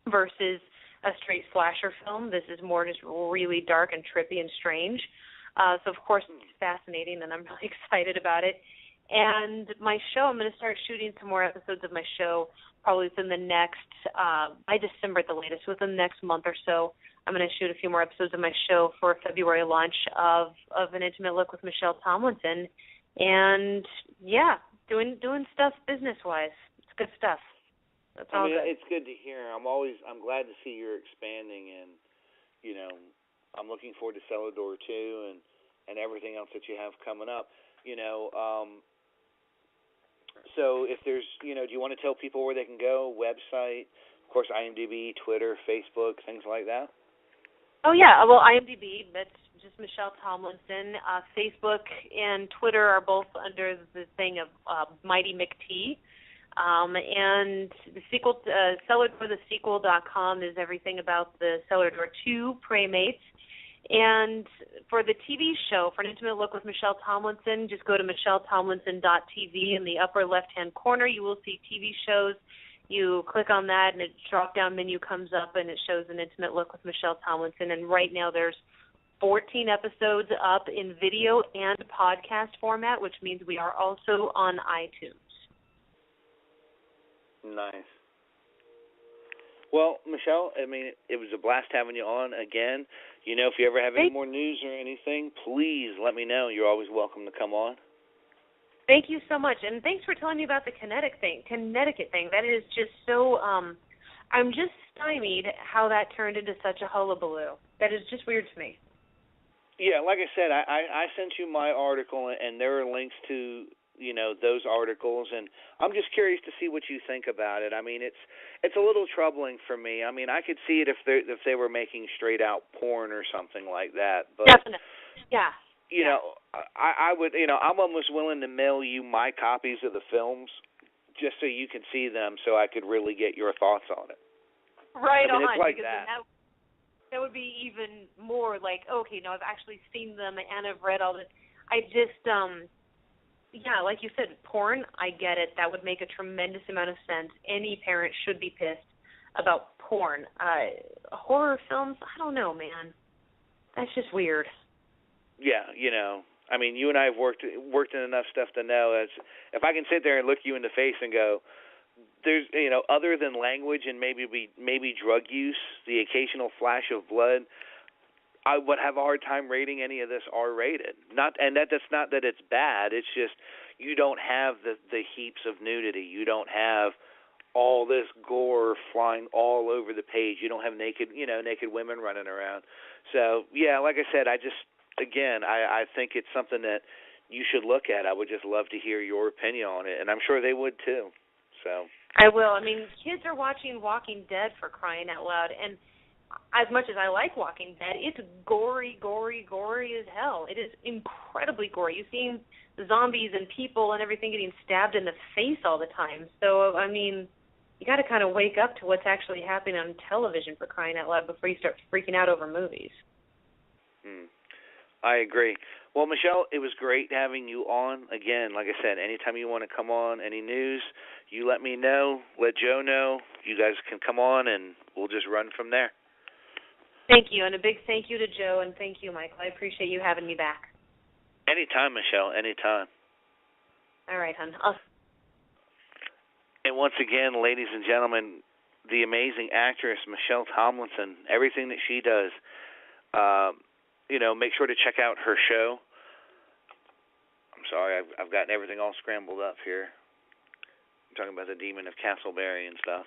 versus a straight slasher film. This is more just really dark and trippy and strange. So, of course, it's fascinating, and I'm really excited about it. And my show, I'm going to start shooting some more episodes of my show probably within the next, by December at the latest, within the next month or so. I'm going to shoot a few more episodes of my show for a February launch of An Intimate Look with Michelle Tomlinson. And, yeah, doing stuff business-wise. It's good stuff. That's all good. It's good to hear. I'm glad to see you're expanding, and, I'm looking forward to Cellar Door 2 and everything else that you have coming up. So if there's, do you want to tell people where they can go? Website, of course, IMDb, Twitter, Facebook, things like that? Oh, yeah. Well, IMDb, that's just Michelle Tomlinson. Facebook and Twitter are both under the thing of Mighty McT. And the sequel, cellardoorthesequel.com is everything about the Cellar Door 2 Preymates. And for the TV show, for An Intimate Look with Michelle Tomlinson, just go to michelletomlinson.tv. In the upper left-hand corner, you will see TV shows. You click on that, and a drop-down menu comes up, and it shows An Intimate Look with Michelle Tomlinson. And right now there's 14 episodes up in video and podcast format, which means we are also on iTunes. Nice. Well, Michelle, it was a blast having you on again. If you ever have any more news or anything, please let me know. You're always welcome to come on. Thank you so much, and thanks for telling me about the Connecticut thing. That is just so, I'm just stymied how that turned into such a hullabaloo. That is just weird to me. Yeah, like I said, I sent you my article, and there are links to those articles, and I'm just curious to see what you think about it. It's a little troubling for me. I could see it if they were making straight out porn or something like that. But definitely, yeah. I would. I'm almost willing to mail you my copies of the films just so you can see them, so I could really get your thoughts on it. Right on. It's like because that. That would be even more like, okay, no, I've actually seen them and I've read all this. I just yeah, like you said, porn, I get it. That would make a tremendous amount of sense. Any parent should be pissed about porn. Horror films, I don't know, man. That's just weird. Yeah, I mean, you and I have worked in enough stuff to know if I can sit there and look you in the face and go, there's, other than language and maybe drug use, the occasional flash of blood, I would have a hard time rating any of this R-rated. That's not that it's bad. It's just you don't have the heaps of nudity. You don't have all this gore flying all over the page. You don't have naked women running around. So yeah, like I said, I think it's something that you should look at. I would just love to hear your opinion on it, and I'm sure they would too. So I will. I mean, kids are watching Walking Dead, for crying out loud, and as much as I like Walking Dead, it's gory as hell. It is incredibly gory. You're seeing zombies and people and everything getting stabbed in the face all the time. So, I mean, you got to kind of wake up to what's actually happening on television, for crying out loud, before you start freaking out over movies. I agree. Well, Michelle, it was great having you on. Again, like I said, anytime you want to come on, any news, you let me know, let Joe know. You guys can come on, and we'll just run from there. Thank you, and a big thank you to Joe, and thank you, Michael. I appreciate you having me back. Anytime, Michelle, anytime. All right, hon. And once again, ladies and gentlemen, the amazing actress Michelle Tomlinson, everything that she does, make sure to check out her show. I'm sorry, I've gotten everything all scrambled up here. I'm talking about the Demon of Castleberry and stuff.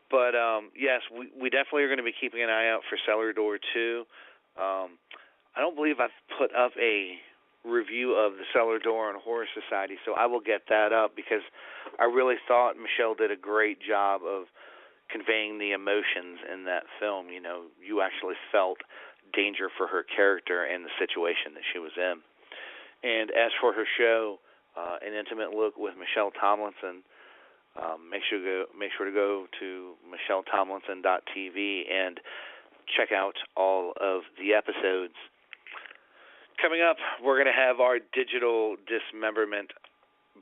But, yes, we definitely are going to be keeping an eye out for Cellar Door 2. I don't believe I've put up a review of the Cellar Door on Horror Society, so I will get that up because I really thought Michelle did a great job of conveying the emotions in that film. You actually felt danger for her character and the situation that she was in. And as for her show, An Intimate Look with Michelle Tomlinson, make sure to go to michelletomlinson.tv and check out all of the episodes. Coming up, we're going to have our digital dismemberment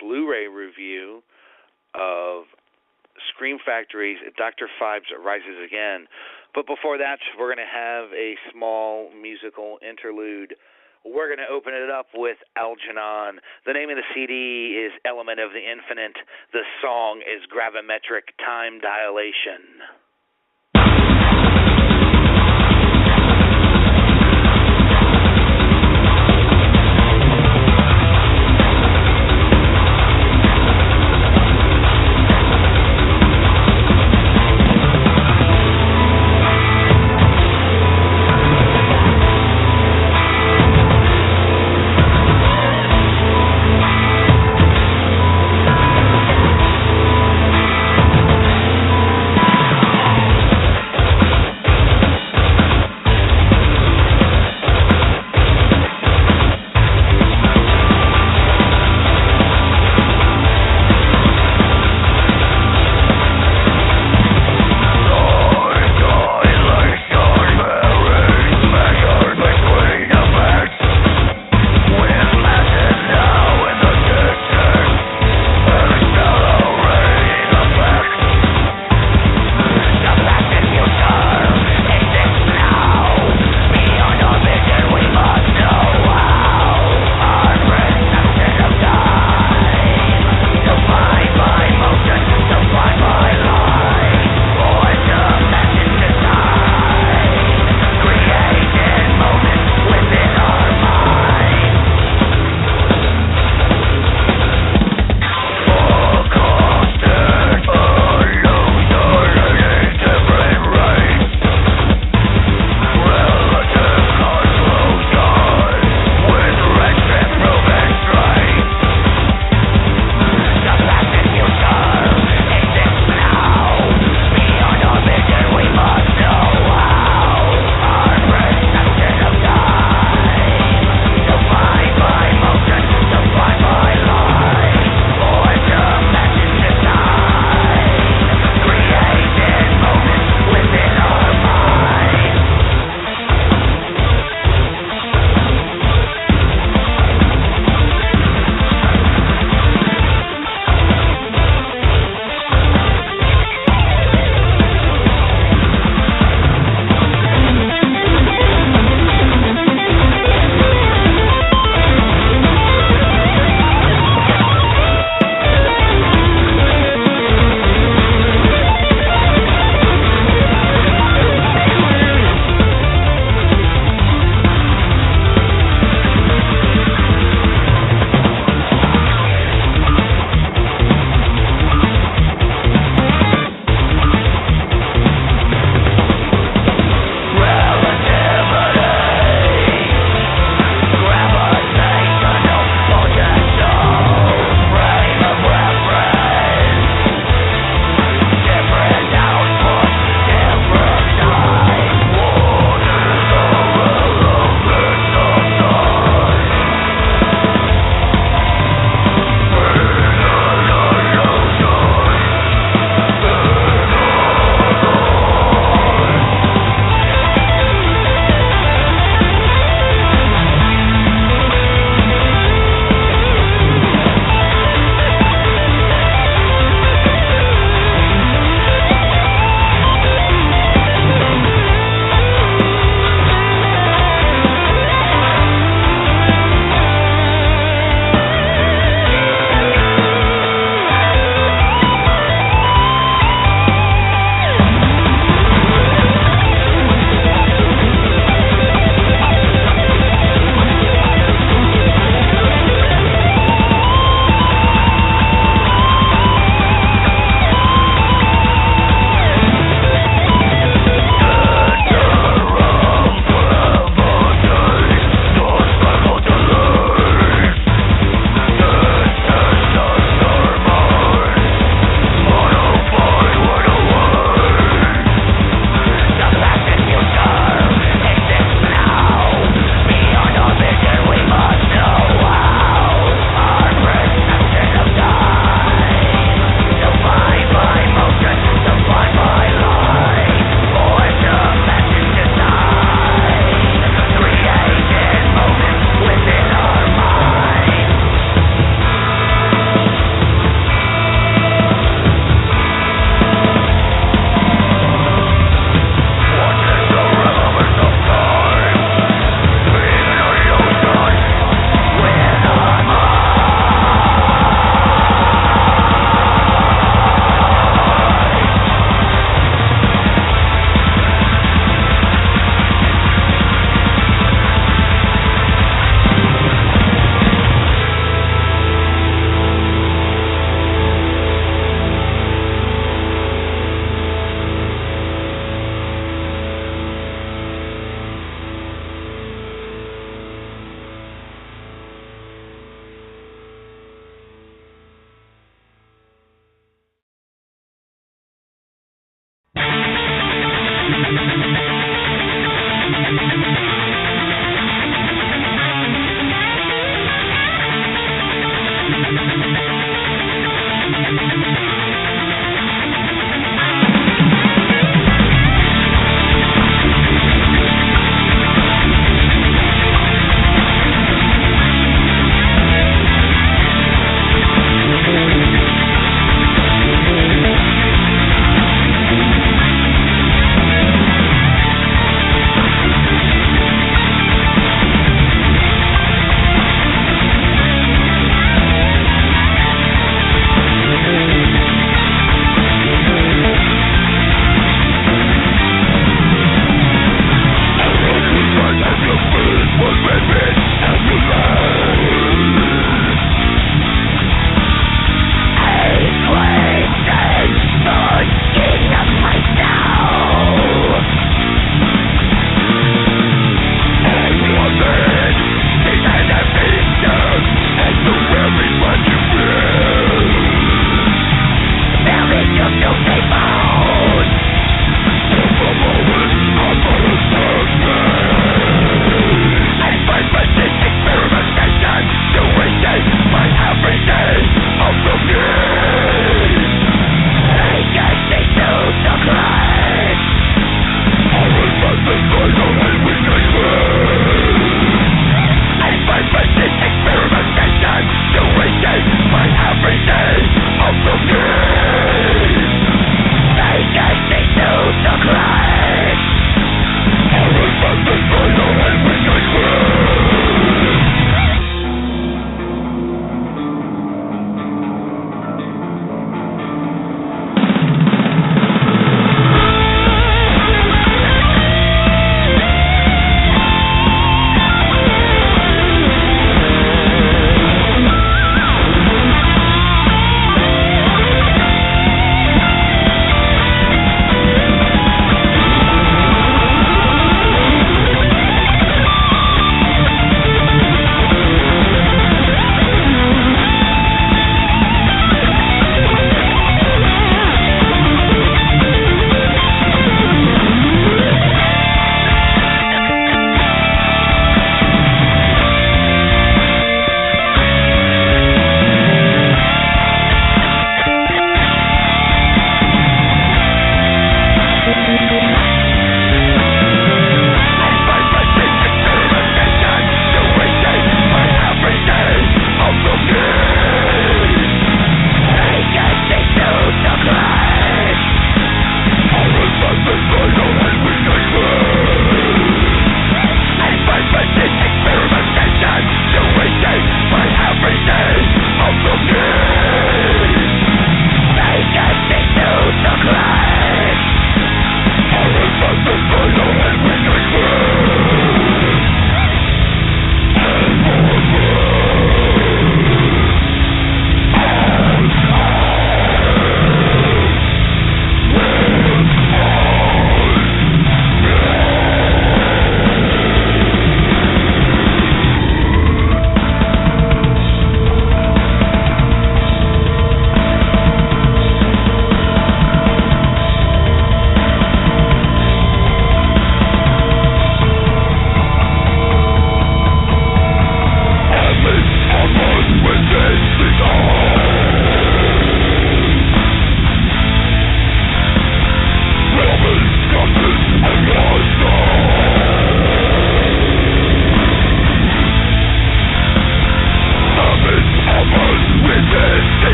Blu-ray review of Scream Factory's Dr. Phibes Rises Again. But before that, we're going to have a small musical interlude. We're going to open it up with Algernon. The name of the CD is Element of the Infinite. The song is Gravimetric Time Dilation.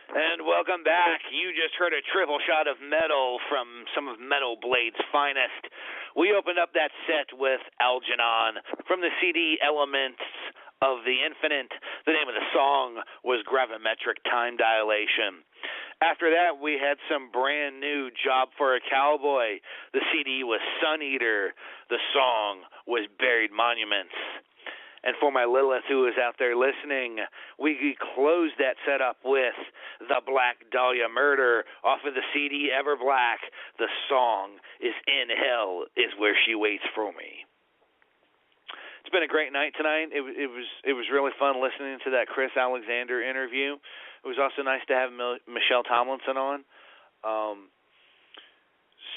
And welcome back. You just heard a triple shot of metal from some of Metal Blade's finest. We opened up that set with Algernon from the CD Elements of the Infinite. The name of the song was Gravimetric Time Dilation. After that, we had some brand new Job for a Cowboy. The CD was Sun Eater. The song was Buried Monuments. And for my Lilith who is out there listening, we closed that set up with The Black Dahlia Murder off of the CD Ever Black. The song is In Hell Is Where She Waits for Me. It's been a great night tonight. It was really fun listening to that Chris Alexander interview. It was also nice to have Michelle Tomlinson on.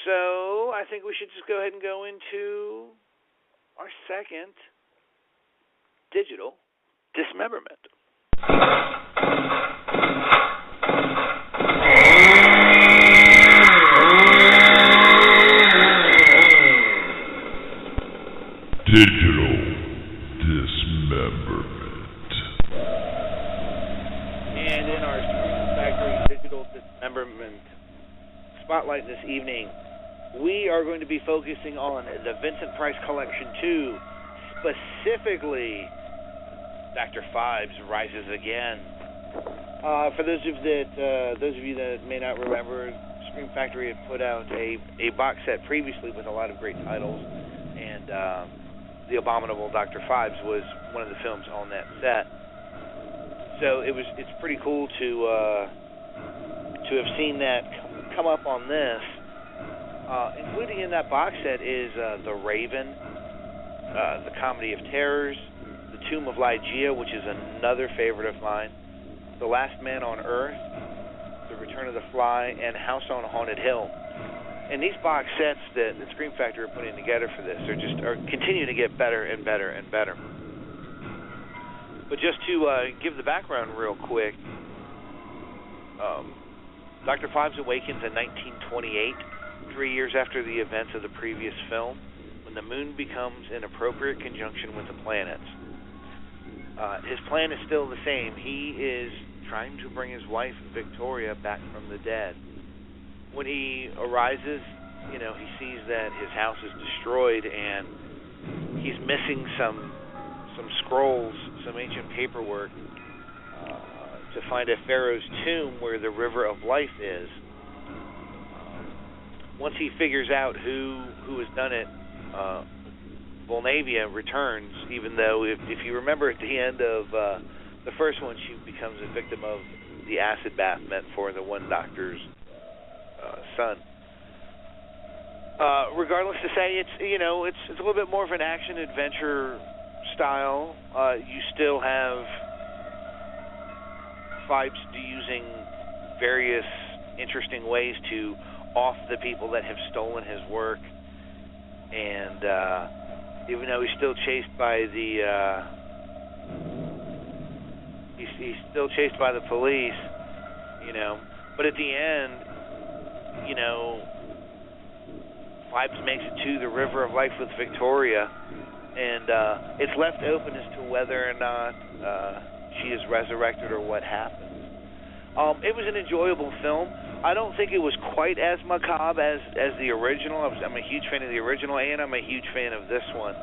So I think we should just go ahead and go into our second digital dismemberment. Digital dismemberment. And in our Screen Factory digital dismemberment spotlight this evening, we are going to be focusing on the Vincent Price Collection 2, specifically Dr. Phibes Rises Again. For those of you that may not remember, Scream Factory had put out a box set previously with a lot of great titles, and The Abominable Dr. Phibes was one of the films on that set. So it's pretty cool to have seen that come up on this. Including in that box set is The Raven, The Comedy of Terrors, The Tomb of Ligeia, which is another favorite of mine, The Last Man on Earth, The Return of the Fly, and House on Haunted Hill. And these box sets that the Scream Factory are putting together for this are continuing to get better and better and better. But just to give the background real quick, Dr. Phibes awakens in 1928, 3 years after the events of the previous film, when the moon becomes in appropriate conjunction with the planets. His plan is still the same. He is trying to bring his wife, Victoria, back from the dead. When he arises, he sees that his house is destroyed and he's missing some scrolls, some ancient paperwork to find a pharaoh's tomb where the River of Life is. Once he figures out who has done it, Volnavia returns, even though if you remember at the end of the first one, she becomes a victim of the acid bath meant for the one doctor's son. Regardless to say, it's a little bit more of an action adventure style. You still have Phibes using various interesting ways to off the people that have stolen his work, and even though he's still chased by he's still chased by the police, but at the end, Phibes makes it to the River of Life with Victoria, and it's left open as to whether or not she is resurrected or what happens. It was an enjoyable film. I don't think it was quite as macabre as the original. I'm a huge fan of the original, and I'm a huge fan of this one.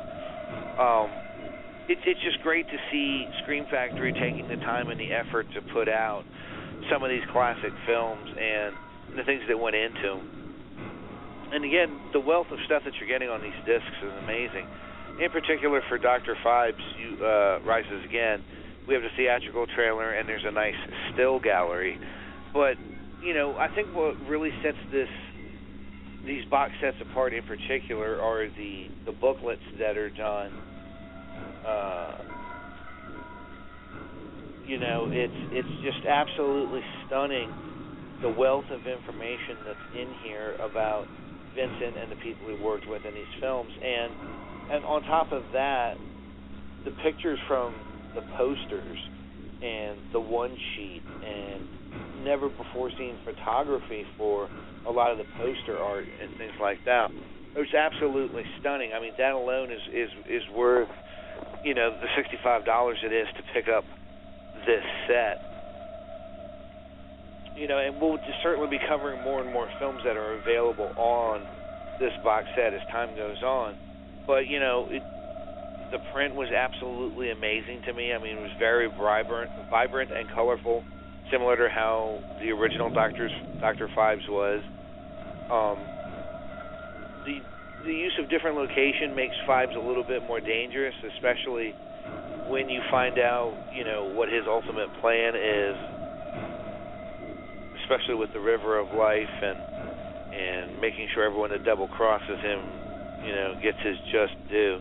It's just great to see Scream Factory taking the time and the effort to put out some of these classic films and the things that went into them. And again, the wealth of stuff that you're getting on these discs is amazing. In particular for Dr. Phibes Rises Again, we have the theatrical trailer and there's a nice still gallery. But, I think what really sets these box sets apart in particular are the booklets that are done. It's just absolutely stunning, the wealth of information that's in here about Vincent and the people he worked with in these films. And on top of that, the pictures from the posters and the one sheet and never before seen photography for a lot of the poster art and things like that. It was absolutely stunning. I mean, that alone is worth, the $65 it is to pick up this set. and we'll just certainly be covering more and more films that are available on this box set as time goes on. But, the print was absolutely amazing to me. I mean, it was very vibrant and colorful, similar to how the original Dr. Phibes was. The use of different location makes Phibes a little bit more dangerous, especially when you find out, what his ultimate plan is, especially with the River of Life and making sure everyone that double crosses him, gets his just due.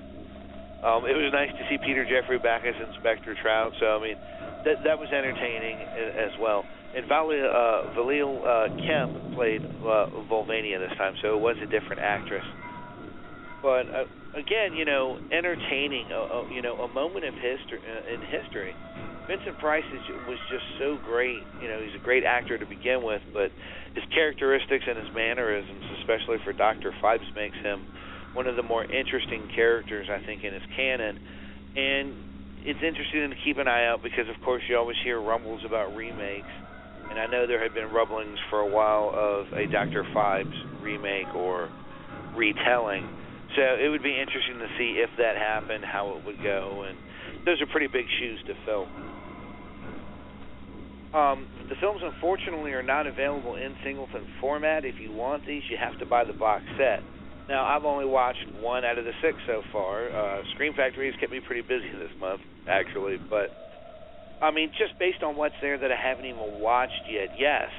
It was nice to see Peter Jeffrey back as Inspector Trout, so I mean that was entertaining as well. And Valil Kemp played Volvania this time, so it was a different actress. But again, entertaining, a moment of history in history. Vincent Price was just so great. He's a great actor to begin with, but his characteristics and his mannerisms, especially for Dr. Phibes, makes him one of the more interesting characters, I think, in his canon. And it's interesting to keep an eye out because, of course, you always hear rumbles about remakes. And I know there had been rumblings for a while of a Dr. Phibes remake or retelling. So it would be interesting to see if that happened, how it would go. And those are pretty big shoes to fill. The films, unfortunately, are not available in singleton format. If you want these, you have to buy the box set. Now, I've only watched 1 out of the 6 so far. Scream Factory has kept me pretty busy this month, actually. But, I mean, just based on what's there that I haven't even watched yet, yes,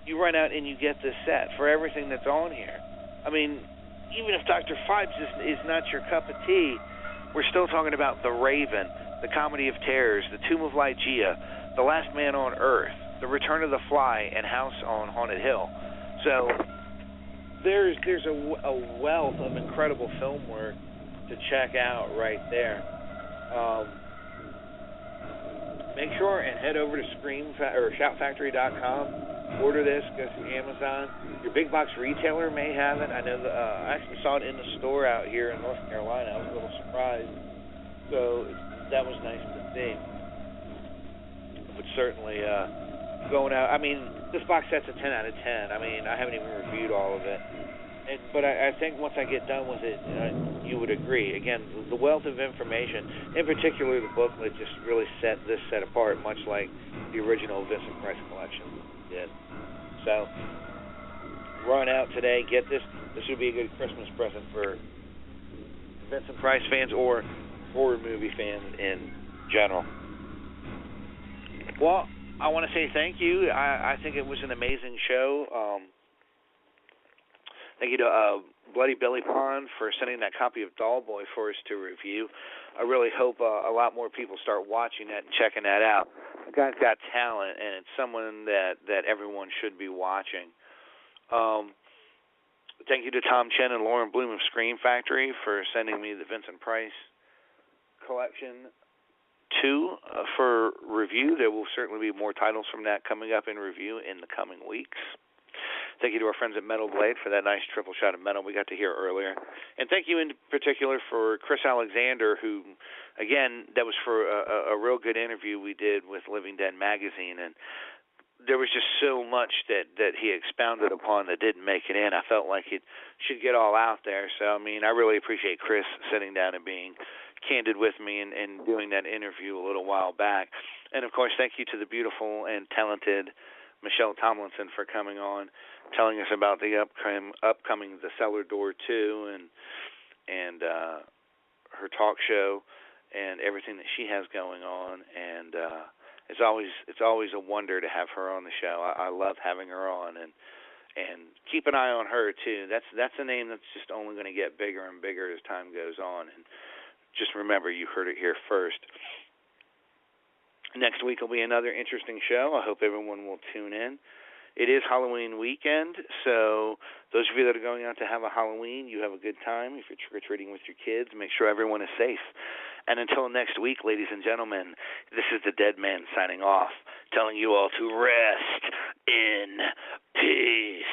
you run out and you get this set for everything that's on here. I mean, even if Dr. Phibes is not your cup of tea, we're still talking about The Raven, The Comedy of Terrors, The Tomb of Lygia, The Last Man on Earth, The Return of the Fly, and House on Haunted Hill. So there's a wealth of incredible film work to check out right there. Make sure and head over to ShoutFactory.com. Order this, go through Amazon. Your big box retailer may have it. I know I actually saw it in the store out here in North Carolina. I was a little surprised. So that was nice to see. But certainly going out, I mean, this box set's a 10 out of 10. I mean, I haven't even reviewed all of it. But I think once I get done with it, you would agree. Again, the wealth of information, in particular the booklet, just really set this set apart, much like the original Vincent Price collection did. So, run out today, get this. This would be a good Christmas present for Vincent Price fans or horror movie fans in general. Well, I want to say thank you. I think it was an amazing show. Thank you to Bloody Billy Pond for sending that copy of Doll Boy for us to review. I really hope a lot more people start watching that and checking that out. The guy's got talent, and it's someone that everyone should be watching. Thank you to Tom Chen and Lauren Bloom of Scream Factory for sending me the Vincent Price collection 2 for review. There will certainly be more titles from that coming up in review in the coming weeks. Thank you to our friends at Metal Blade for that nice triple shot of metal we got to hear earlier. And thank you in particular for Chris Alexander, who, again, that was for a real good interview we did with Living Dead Magazine. And there was just so much that he expounded upon that didn't make it in. I felt like it should get all out there. So, I mean, I really appreciate Chris sitting down and being candid with me and doing that interview a little while back. And, of course, thank you to the beautiful and talented Michelle Tomlinson for coming on, telling us about the upcoming The Cellar Door 2 and her talk show and everything that she has going on. And it's always a wonder to have her on the show. I love having her on, and keep an eye on her too. That's a name that's just only going to get bigger and bigger as time goes on. And just remember, you heard it here first. Next week will be another interesting show. I hope everyone will tune in. It is Halloween weekend, so those of you that are going out to have a Halloween, you have a good time. If you're trick-or-treating with your kids, make sure everyone is safe. And until next week, ladies and gentlemen, this is the Dead Man signing off, telling you all to rest in peace.